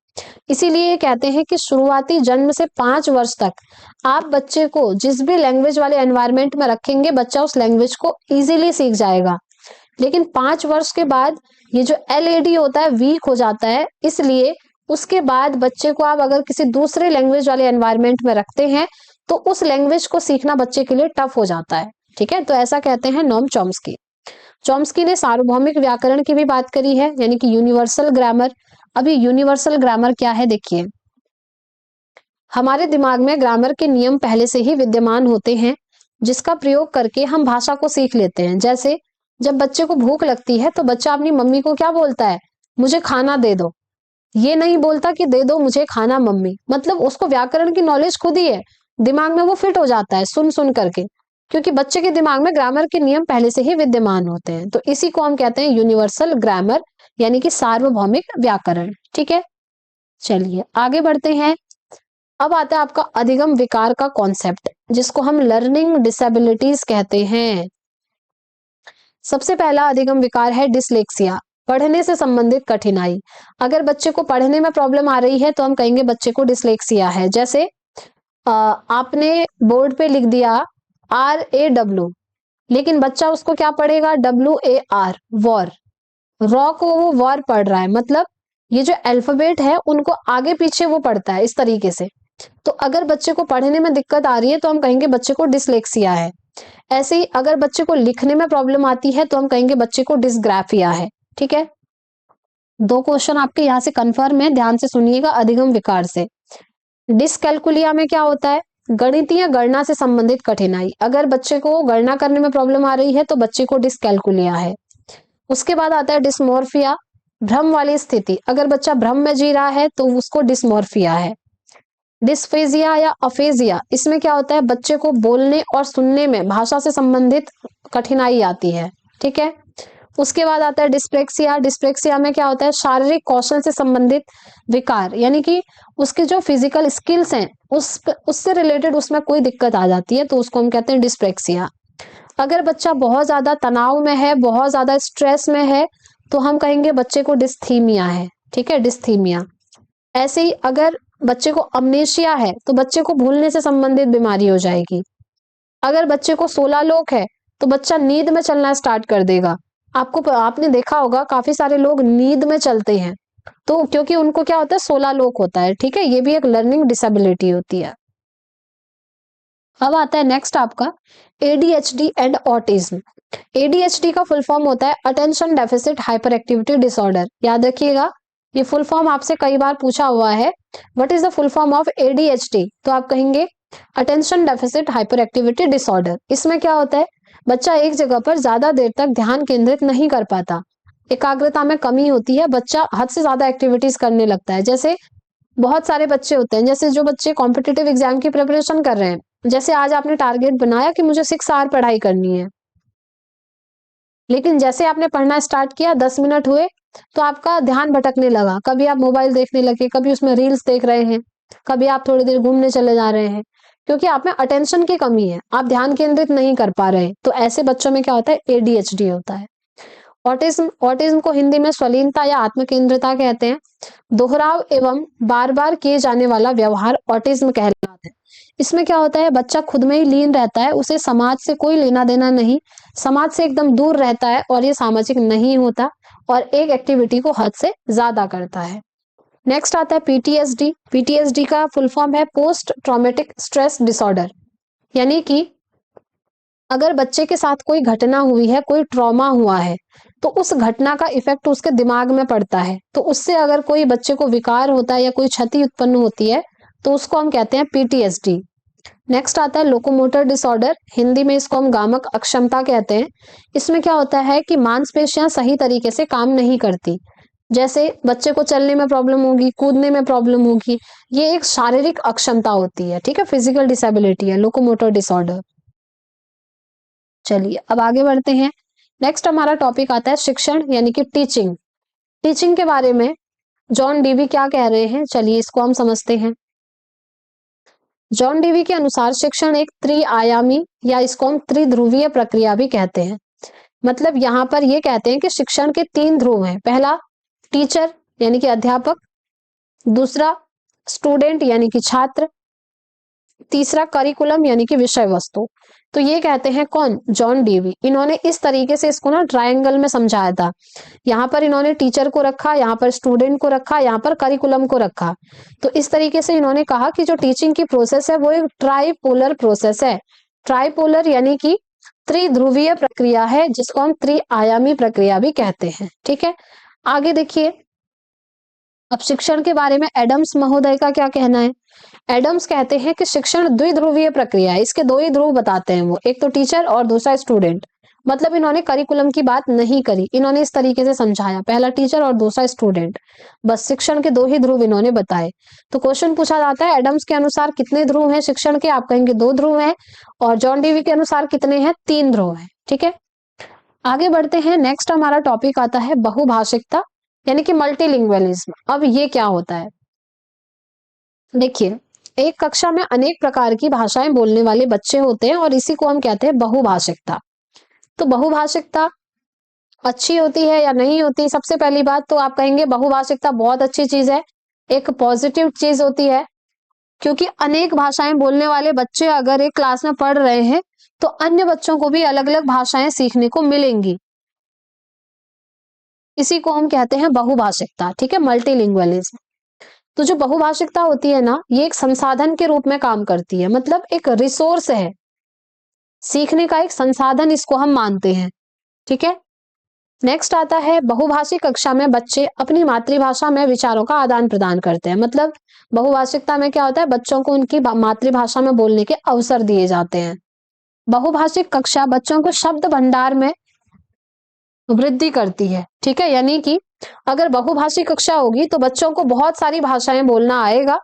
इसीलिए ये कहते हैं कि शुरुआती जन्म से 5 वर्ष तक आप बच्चे को जिस भी लैंग्वेज वाले एनवायरनमेंट में रखेंगे, बच्चा उस लैंग्वेज को इजीली सीख जाएगा। लेकिन 5 वर्ष के बाद ये जो LAD होता है वीक हो जाता है, इसलिए उसके बाद बच्चे को आप अगर किसी दूसरे लैंग्वेज वाले एनवायरनमेंट में रखते हैं तो उस लैंग्वेज को सीखना बच्चे के लिए टफ हो जाता है। ठीक है, तो ऐसा कहते हैं नोम चॉम्स्की। चॉम्स्की ने सार्वभौमिक व्याकरण की भी बात करी है, यानी कि यूनिवर्सल ग्रामर। अभी यूनिवर्सल ग्रामर क्या है देखिए, हमारे दिमाग में ग्रामर के नियम पहले से ही विद्यमान होते हैं, जिसका प्रयोग करके हम भाषा को सीख लेते हैं। जैसे जब बच्चे को भूख लगती है तो बच्चा अपनी मम्मी को क्या बोलता है, मुझे खाना दे दो। ये नहीं बोलता कि दे दो मुझे खाना मम्मी, मतलब उसको व्याकरण की नॉलेज खुद ही है, दिमाग में वो फिट हो जाता है सुन सुन करके, क्योंकि बच्चे के दिमाग में ग्रामर के नियम पहले से ही विद्यमान होते हैं। तो इसी को हम कहते हैं यूनिवर्सल ग्रामर, यानी कि सार्वभौमिक व्याकरण। ठीक है, चलिए आगे बढ़ते हैं। अब आता है आपका अधिगम विकार का कॉन्सेप्ट, जिसको हम लर्निंग डिसेबिलिटीज कहते हैं। सबसे पहला अधिगम विकार है डिसलेक्सिया, पढ़ने से संबंधित कठिनाई। अगर बच्चे को पढ़ने में प्रॉब्लम आ रही है तो हम कहेंगे बच्चे को डिसलेक्सिया है। जैसे आपने बोर्ड पे लिख दिया RAW, लेकिन बच्चा उसको क्या पढ़ेगा, WAR, वॉर। रॉ को वो वॉर पढ़ रहा है, मतलब ये जो अल्फाबेट है उनको आगे पीछे वो पढ़ता है इस तरीके से। तो अगर बच्चे को पढ़ने में दिक्कत आ रही है तो हम कहेंगे बच्चे को डिसलेक्सिया है। ऐसे ही अगर बच्चे को लिखने में प्रॉब्लम आती है तो हम कहेंगे बच्चे को डिसग्राफिया है। ठीक है, 2 क्वेश्चन आपके यहां से कंफर्म है, ध्यान से सुनिएगा अधिगम विकार से। डिसकैलकुलिया में क्या होता है, गणितीय गणना से संबंधित कठिनाई। अगर बच्चे को गणना करने में प्रॉब्लम आ रही है तो बच्चे को डिसकैलकुलिया है। उसके बाद आता है डिस्मोर्फिया, भ्रम वाली स्थिति। अगर बच्चा भ्रम में जी रहा है तो उसको डिस्मोर्फिया है। डिस्फेजिया या अफेजिया, इसमें क्या होता है, बच्चे को बोलने और सुनने में भाषा से संबंधित कठिनाई आती है। ठीक है, उसके बाद आता है डिस्प्लेक्सिया। डिस्प्लेक्सिया में क्या होता है, शारीरिक कौशल से संबंधित विकार, यानी कि उसके जो फिजिकल स्किल्स हैं उससे रिलेटेड उसमें कोई दिक्कत आ जाती है, तो उसको हम कहते हैं डिस्प्लेक्सिया। अगर बच्चा बहुत ज्यादा तनाव में है, बहुत ज्यादा स्ट्रेस में है, तो हम कहेंगे बच्चे को डिस्थीमिया है। ठीक है, डिस्थीमिया। ऐसे ही अगर बच्चे को अमनेशिया है तो बच्चे को भूलने से संबंधित बीमारी हो जाएगी। अगर बच्चे को सोलालोक है तो बच्चा नींद में चलना स्टार्ट कर देगा। आपने देखा होगा काफी सारे लोग नींद में चलते हैं, तो क्योंकि उनको क्या होता है, सोलालोक होता है। ठीक है, ये भी एक लर्निंग डिसेबिलिटी होती है। अब आता है नेक्स्ट आपका ADHD एंड ऑटिज्म। ADHD का फुल फॉर्म होता है attention deficit hyper activity disorder. याद रखिएगा, ये फुल फॉर्म आपसे कई बार पूछा हुआ है, what is the full form of ADHD, तो आप कहेंगे attention deficit hyper activity disorder. इसमें क्या होता है, बच्चा एक जगह पर ज्यादा देर तक ध्यान केंद्रित नहीं कर पाता, एकाग्रता में कमी होती है, बच्चा हद से ज्यादा एक्टिविटीज करने लगता है। जैसे बहुत सारे बच्चे होते हैं, जैसे जो बच्चे कॉम्पिटिटिव एग्जाम की प्रिपरेशन कर रहे हैं, जैसे आज आपने टारगेट बनाया कि मुझे 6 आवर पढ़ाई करनी है, लेकिन जैसे आपने पढ़ना स्टार्ट किया 10 मिनट हुए तो आपका ध्यान भटकने लगा, कभी आप मोबाइल देखने लगे, कभी उसमें रील्स देख रहे हैं, कभी आप थोड़ी देर घूमने चले जा रहे हैं, क्योंकि आप में अटेंशन की कमी है, आप ध्यान केंद्रित नहीं कर पा रहे। तो ऐसे बच्चों में क्या होता है, ADHD होता है। ऑटिज्म को हिंदी में स्वलीनता या आत्मकेंद्रिता कहते हैं। दोहराव एवं बार बार किए जाने वाला व्यवहार ऑटिज्म कहलाता है। इसमें क्या होता है, बच्चा खुद में ही लीन रहता है, उसे समाज से कोई लेना देना नहीं, समाज से एकदम दूर रहता है और ये सामाजिक नहीं होता और एक एक्टिविटी को हद से ज्यादा करता है। नेक्स्ट आता है PTSD। PTSD का फुल फॉर्म है पोस्ट ट्रॉमेटिक स्ट्रेस डिसऑर्डर, यानी कि अगर बच्चे के साथ कोई घटना हुई है, कोई ट्रॉमा हुआ है, तो उस घटना का इफेक्ट उसके दिमाग में पड़ता है, तो उससे अगर कोई बच्चे को विकार होता है या कोई क्षति उत्पन्न होती है तो उसको हम कहते हैं PTSD। नेक्स्ट आता है लोकोमोटर डिसऑर्डर, हिंदी में इसको हम गामक अक्षमता कहते हैं। इसमें क्या होता है कि मांसपेशियां सही तरीके से काम नहीं करती, जैसे बच्चे को चलने में प्रॉब्लम होगी, कूदने में प्रॉब्लम होगी, ये एक शारीरिक अक्षमता होती है। ठीक है, फिजिकल डिसेबिलिटी है लोकोमोटर डिसऑर्डर। चलिए अब आगे बढ़ते हैं। नेक्स्ट हमारा टॉपिक आता है शिक्षण यानी कि टीचिंग। टीचिंग के बारे में जॉन डीवी क्या कह रहे हैं, चलिए इसको हम समझते हैं। जॉन डीवी के अनुसार शिक्षण एक त्रिआयामी या इसको हम त्रिध्रुवीय प्रक्रिया भी कहते हैं। मतलब यहाँ पर ये कहते हैं कि शिक्षण के 3 ध्रुव हैं। पहला टीचर यानी कि अध्यापक, दूसरा स्टूडेंट यानी कि छात्र, तीसरा करिकुलम यानी कि विषय वस्तु। तो ये कहते हैं कौन, जॉन डीवी। इन्होंने इस तरीके से इसको ना ट्रायंगल में समझाया था। यहाँ पर इन्होंने टीचर को रखा, यहाँ पर स्टूडेंट को रखा, यहाँ पर करिकुलम को रखा। तो इस तरीके से इन्होंने कहा कि जो टीचिंग की प्रोसेस है वो एक ट्राइपोलर प्रोसेस है। ट्राइपोलर यानी कि त्रिध्रुवीय प्रक्रिया है, जिसको हम त्रिआयामी प्रक्रिया भी कहते हैं। ठीक है, आगे देखिए। अब शिक्षण के बारे में एडम्स महोदय का क्या कहना है। एडम्स कहते हैं कि शिक्षण द्विध्रुवीय प्रक्रिया है, इसके 2 ही ध्रुव बताते हैं वो, एक तो टीचर और दूसरा स्टूडेंट। मतलब इन्होंने करिकुलम की बात नहीं करी, इन्होंने इस तरीके से समझाया, पहला टीचर और दूसरा स्टूडेंट, बस शिक्षण के 2 ही ध्रुव इन्होंने बताए। तो क्वेश्चन पूछा जाता है एडम्स के अनुसार कितने ध्रुव हैं शिक्षण के, आप कहेंगे 2 ध्रुव हैं, और जॉन डीवी के अनुसार कितने हैं, 3 ध्रुव हैं। ठीक है, आगे बढ़ते हैं। नेक्स्ट हमारा टॉपिक आता है बहुभाषिकता यानी कि मल्टीलिंगुअलिज्म। अब ये क्या होता है, देखिए एक कक्षा में अनेक प्रकार की भाषाएं बोलने वाले बच्चे होते हैं और इसी को हम कहते हैं बहुभाषिकता। तो बहुभाषिकता अच्छी होती है या नहीं होती? सबसे पहली बात तो आप कहेंगे बहुभाषिकता बहुत अच्छी चीज है, एक पॉजिटिव चीज होती है, क्योंकि अनेक भाषाएं बोलने वाले बच्चे अगर एक क्लास में पढ़ रहे हैं तो अन्य बच्चों को भी अलग अलग भाषाएं सीखने को मिलेंगी। इसी को हम कहते हैं बहुभाषिकता, ठीक है, मल्टीलिंगुअलिज्म। तो जो बहुभाषिकता होती है ना, ये एक संसाधन के रूप में काम करती है, मतलब एक रिसोर्स है, सीखने का एक संसाधन इसको हम मानते हैं, ठीक है। नेक्स्ट आता है बहुभाषी कक्षा में बच्चे अपनी मातृभाषा में विचारों का आदान प्रदान करते हैं। मतलब बहुभाषिकता में क्या होता है, बच्चों को उनकी मातृभाषा में बोलने के अवसर दिए जाते हैं। बहुभाषिक कक्षा बच्चों को शब्द भंडार में वृद्धि करती है, ठीक है, यानी कि अगर बहुभाषी कक्षा होगी तो बच्चों को बहुत सारी भाषाएं बोलना आएगा,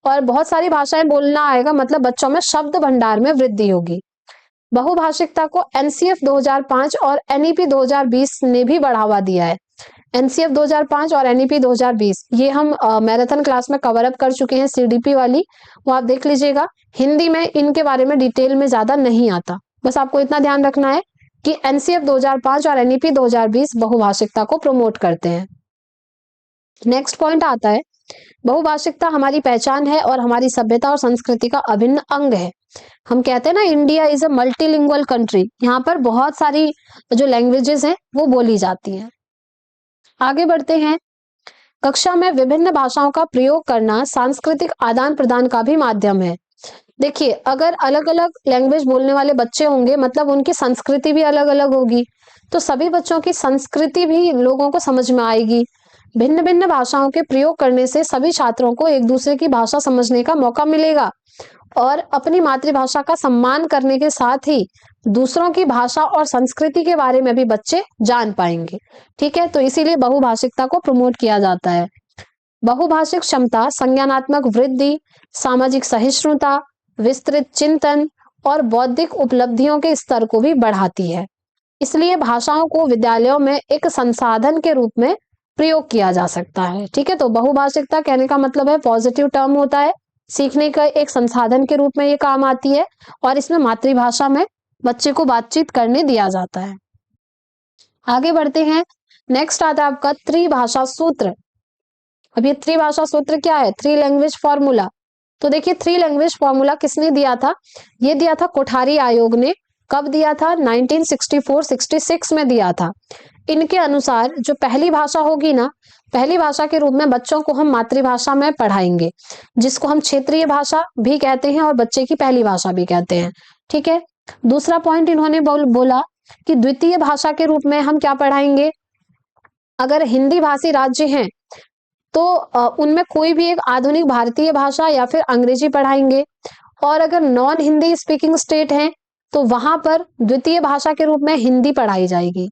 और बहुत सारी भाषाएं बोलना आएगा मतलब बच्चों में शब्द भंडार में वृद्धि होगी। बहुभाषिकता को एनसीएफ 2005 और एनईपी 2020 ने भी बढ़ावा दिया है। एनसीएफ 2005 और एनईपी 2020 ये हम मैराथन क्लास में कवर अप कर चुके हैं, सीडीपी वाली, वो आप देख लीजिएगा। हिंदी में इनके बारे में डिटेल में ज्यादा नहीं आता, बस आपको इतना ध्यान रखना है कि एनसीएफ 2005 और एनईपी 2020 बहुभाषिकता को प्रमोट करते हैं। नेक्स्ट पॉइंट आता है बहुभाषिकता हमारी पहचान है और हमारी सभ्यता और संस्कृति का अभिन्न अंग है। हम कहते हैं ना India is a multilingual country, यहाँ पर बहुत सारी जो लैंग्वेजेस हैं वो बोली जाती हैं। आगे बढ़ते हैं, कक्षा में विभिन्न भाषाओं का प्रयोग करना सांस्कृतिक आदान प्रदान का भी माध्यम है। देखिए अगर अलग अलग लैंग्वेज बोलने वाले बच्चे होंगे मतलब उनकी संस्कृति भी अलग अलग होगी, तो सभी बच्चों की संस्कृति भी लोगों को समझ में आएगी। भिन्न भिन्न भाषाओं के प्रयोग करने से सभी छात्रों को एक दूसरे की भाषा समझने का मौका मिलेगा और अपनी मातृभाषा का सम्मान करने के साथ ही दूसरों की भाषा और संस्कृति के बारे में भी बच्चे जान पाएंगे, ठीक है। तो इसीलिए बहुभाषिकता को प्रमोट किया जाता है। बहुभाषिक क्षमता संज्ञानात्मक वृद्धि, सामाजिक सहिष्णुता, विस्तृत चिंतन और बौद्धिक उपलब्धियों के स्तर को भी बढ़ाती है। इसलिए भाषाओं को विद्यालयों में एक संसाधन के रूप में प्रयोग किया जा सकता है, ठीक है। तो बहुभाषिकता कहने का मतलब है पॉजिटिव टर्म होता है, सीखने का एक संसाधन के रूप में ये काम आती है और इसमें मातृभाषा में बच्चे को बातचीत करने दिया जाता है। आगे बढ़ते हैं, नेक्स्ट आता है आपका त्रिभाषा सूत्र। अब ये त्रिभाषा सूत्र क्या है, थ्री लैंग्वेज फॉर्मूला। तो देखिए थ्री लैंग्वेज फॉर्मूला किसने दिया था, ये दिया था कोठारी आयोग ने। कब दिया था, 1964-66 में दिया था। इनके अनुसार जो पहली भाषा होगी ना, पहली भाषा के रूप में बच्चों को हम मातृभाषा में पढ़ाएंगे, जिसको हम क्षेत्रीय भाषा भी कहते हैं और बच्चे की पहली भाषा भी कहते हैं, ठीक है। दूसरा पॉइंट इन्होंने बोला कि द्वितीय भाषा के रूप में हम क्या पढ़ाएंगे, अगर हिंदी भाषी राज्य हैं तो उनमें कोई भी एक आधुनिक भारतीय भाषा या फिर अंग्रेजी पढ़ाएंगे, और अगर नॉन हिंदी स्पीकिंग स्टेट हैं तो वहां पर द्वितीय भाषा के रूप में हिंदी पढ़ाई जाएगी।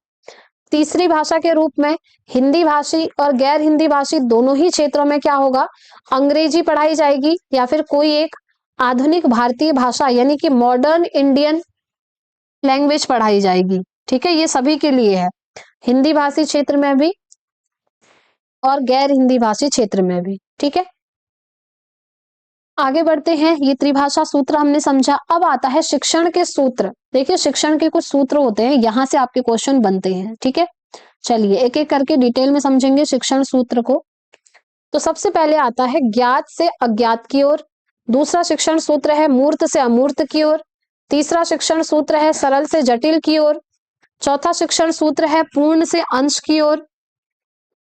तीसरी भाषा के रूप में हिंदी भाषी और गैर हिंदी भाषी दोनों ही क्षेत्रों में क्या होगा, अंग्रेजी पढ़ाई जाएगी या फिर कोई एक आधुनिक भारतीय भाषा यानी कि मॉडर्न इंडियन लैंग्वेज पढ़ाई जाएगी, ठीक है। ये सभी के लिए है, हिंदी भाषी क्षेत्र में भी और गैर हिंदी भाषी क्षेत्र में भी, ठीक है। आगे बढ़ते हैं, ये त्रिभाषा सूत्र हमने समझा। अब आता है शिक्षण के सूत्र। देखिए शिक्षण के कुछ सूत्र होते हैं, यहां से आपके क्वेश्चन बनते हैं, ठीक है। चलिए एक एक करके डिटेल में समझेंगे शिक्षण सूत्र को। तो सबसे पहले आता है ज्ञात से अज्ञात की ओर। दूसरा शिक्षण सूत्र है मूर्त से अमूर्त की ओर। तीसरा शिक्षण सूत्र है सरल से जटिल की ओर। चौथा शिक्षण सूत्र है पूर्ण से अंश की ओर।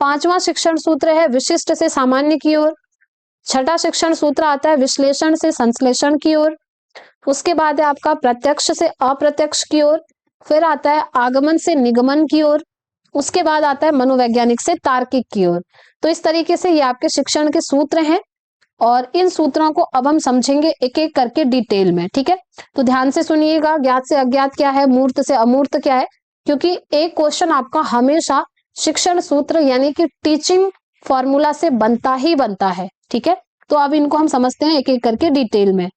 पांचवा शिक्षण सूत्र है विशिष्ट से सामान्य की ओर। छठा शिक्षण सूत्र आता है विश्लेषण से संश्लेषण की ओर। उसके बाद है आपका प्रत्यक्ष से अप्रत्यक्ष की ओर। फिर आता है आगमन से निगमन की ओर। उसके बाद आता है मनोवैज्ञानिक से तार्किक की ओर। तो इस तरीके से ये आपके शिक्षण के सूत्र हैं और इन सूत्रों को अब हम समझेंगे एक एक करके डिटेल में, ठीक है। तो ध्यान से सुनिएगा, ज्ञात से अज्ञात क्या है, मूर्त से अमूर्त क्या है, क्योंकि एक क्वेश्चन आपका हमेशा शिक्षण सूत्र यानी कि टीचिंग फॉर्मूला से बनता ही बनता है, ठीक है। तो अब इनको हम समझते हैं एक एक करके डिटेल में।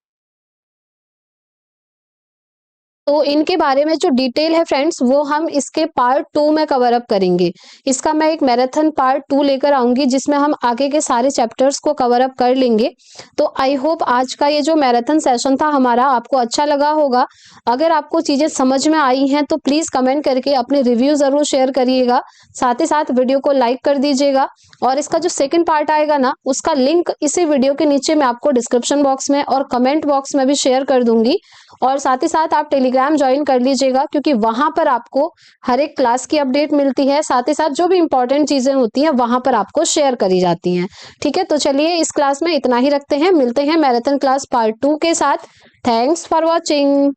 तो इनके बारे में जो डिटेल है फ्रेंड्स वो हम इसके पार्ट 2 में कवर अप करेंगे। इसका मैं एक मैराथन पार्ट 2 लेकर आऊंगी जिसमें हम आगे के सारे चैप्टर्स को कवर अप कर लेंगे। तो आई होप आज का ये जो मैराथन सेशन था हमारा आपको अच्छा लगा होगा। अगर आपको चीजें समझ में आई हैं तो प्लीज कमेंट करके अपने रिव्यू जरूर शेयर करिएगा। साथ ही साथ वीडियो को लाइक कर दीजिएगा और इसका जो सेकंड पार्ट आएगा ना उसका लिंक इसी वीडियो के नीचे मैं आपको डिस्क्रिप्शन बॉक्स में और कमेंट बॉक्स में भी शेयर कर दूंगी। और साथ ही साथ आप टेलीग्राम ज्वाइन कर लीजिएगा क्योंकि वहां पर आपको हर एक क्लास की अपडेट मिलती है। साथ ही साथ जो भी इंपॉर्टेंट चीजें होती हैं वहां पर आपको शेयर करी जाती हैं। ठीक है, तो चलिए इस क्लास में इतना ही रखते हैं। मिलते हैं मैराथन क्लास पार्ट 2 के साथ। Thanks for watching.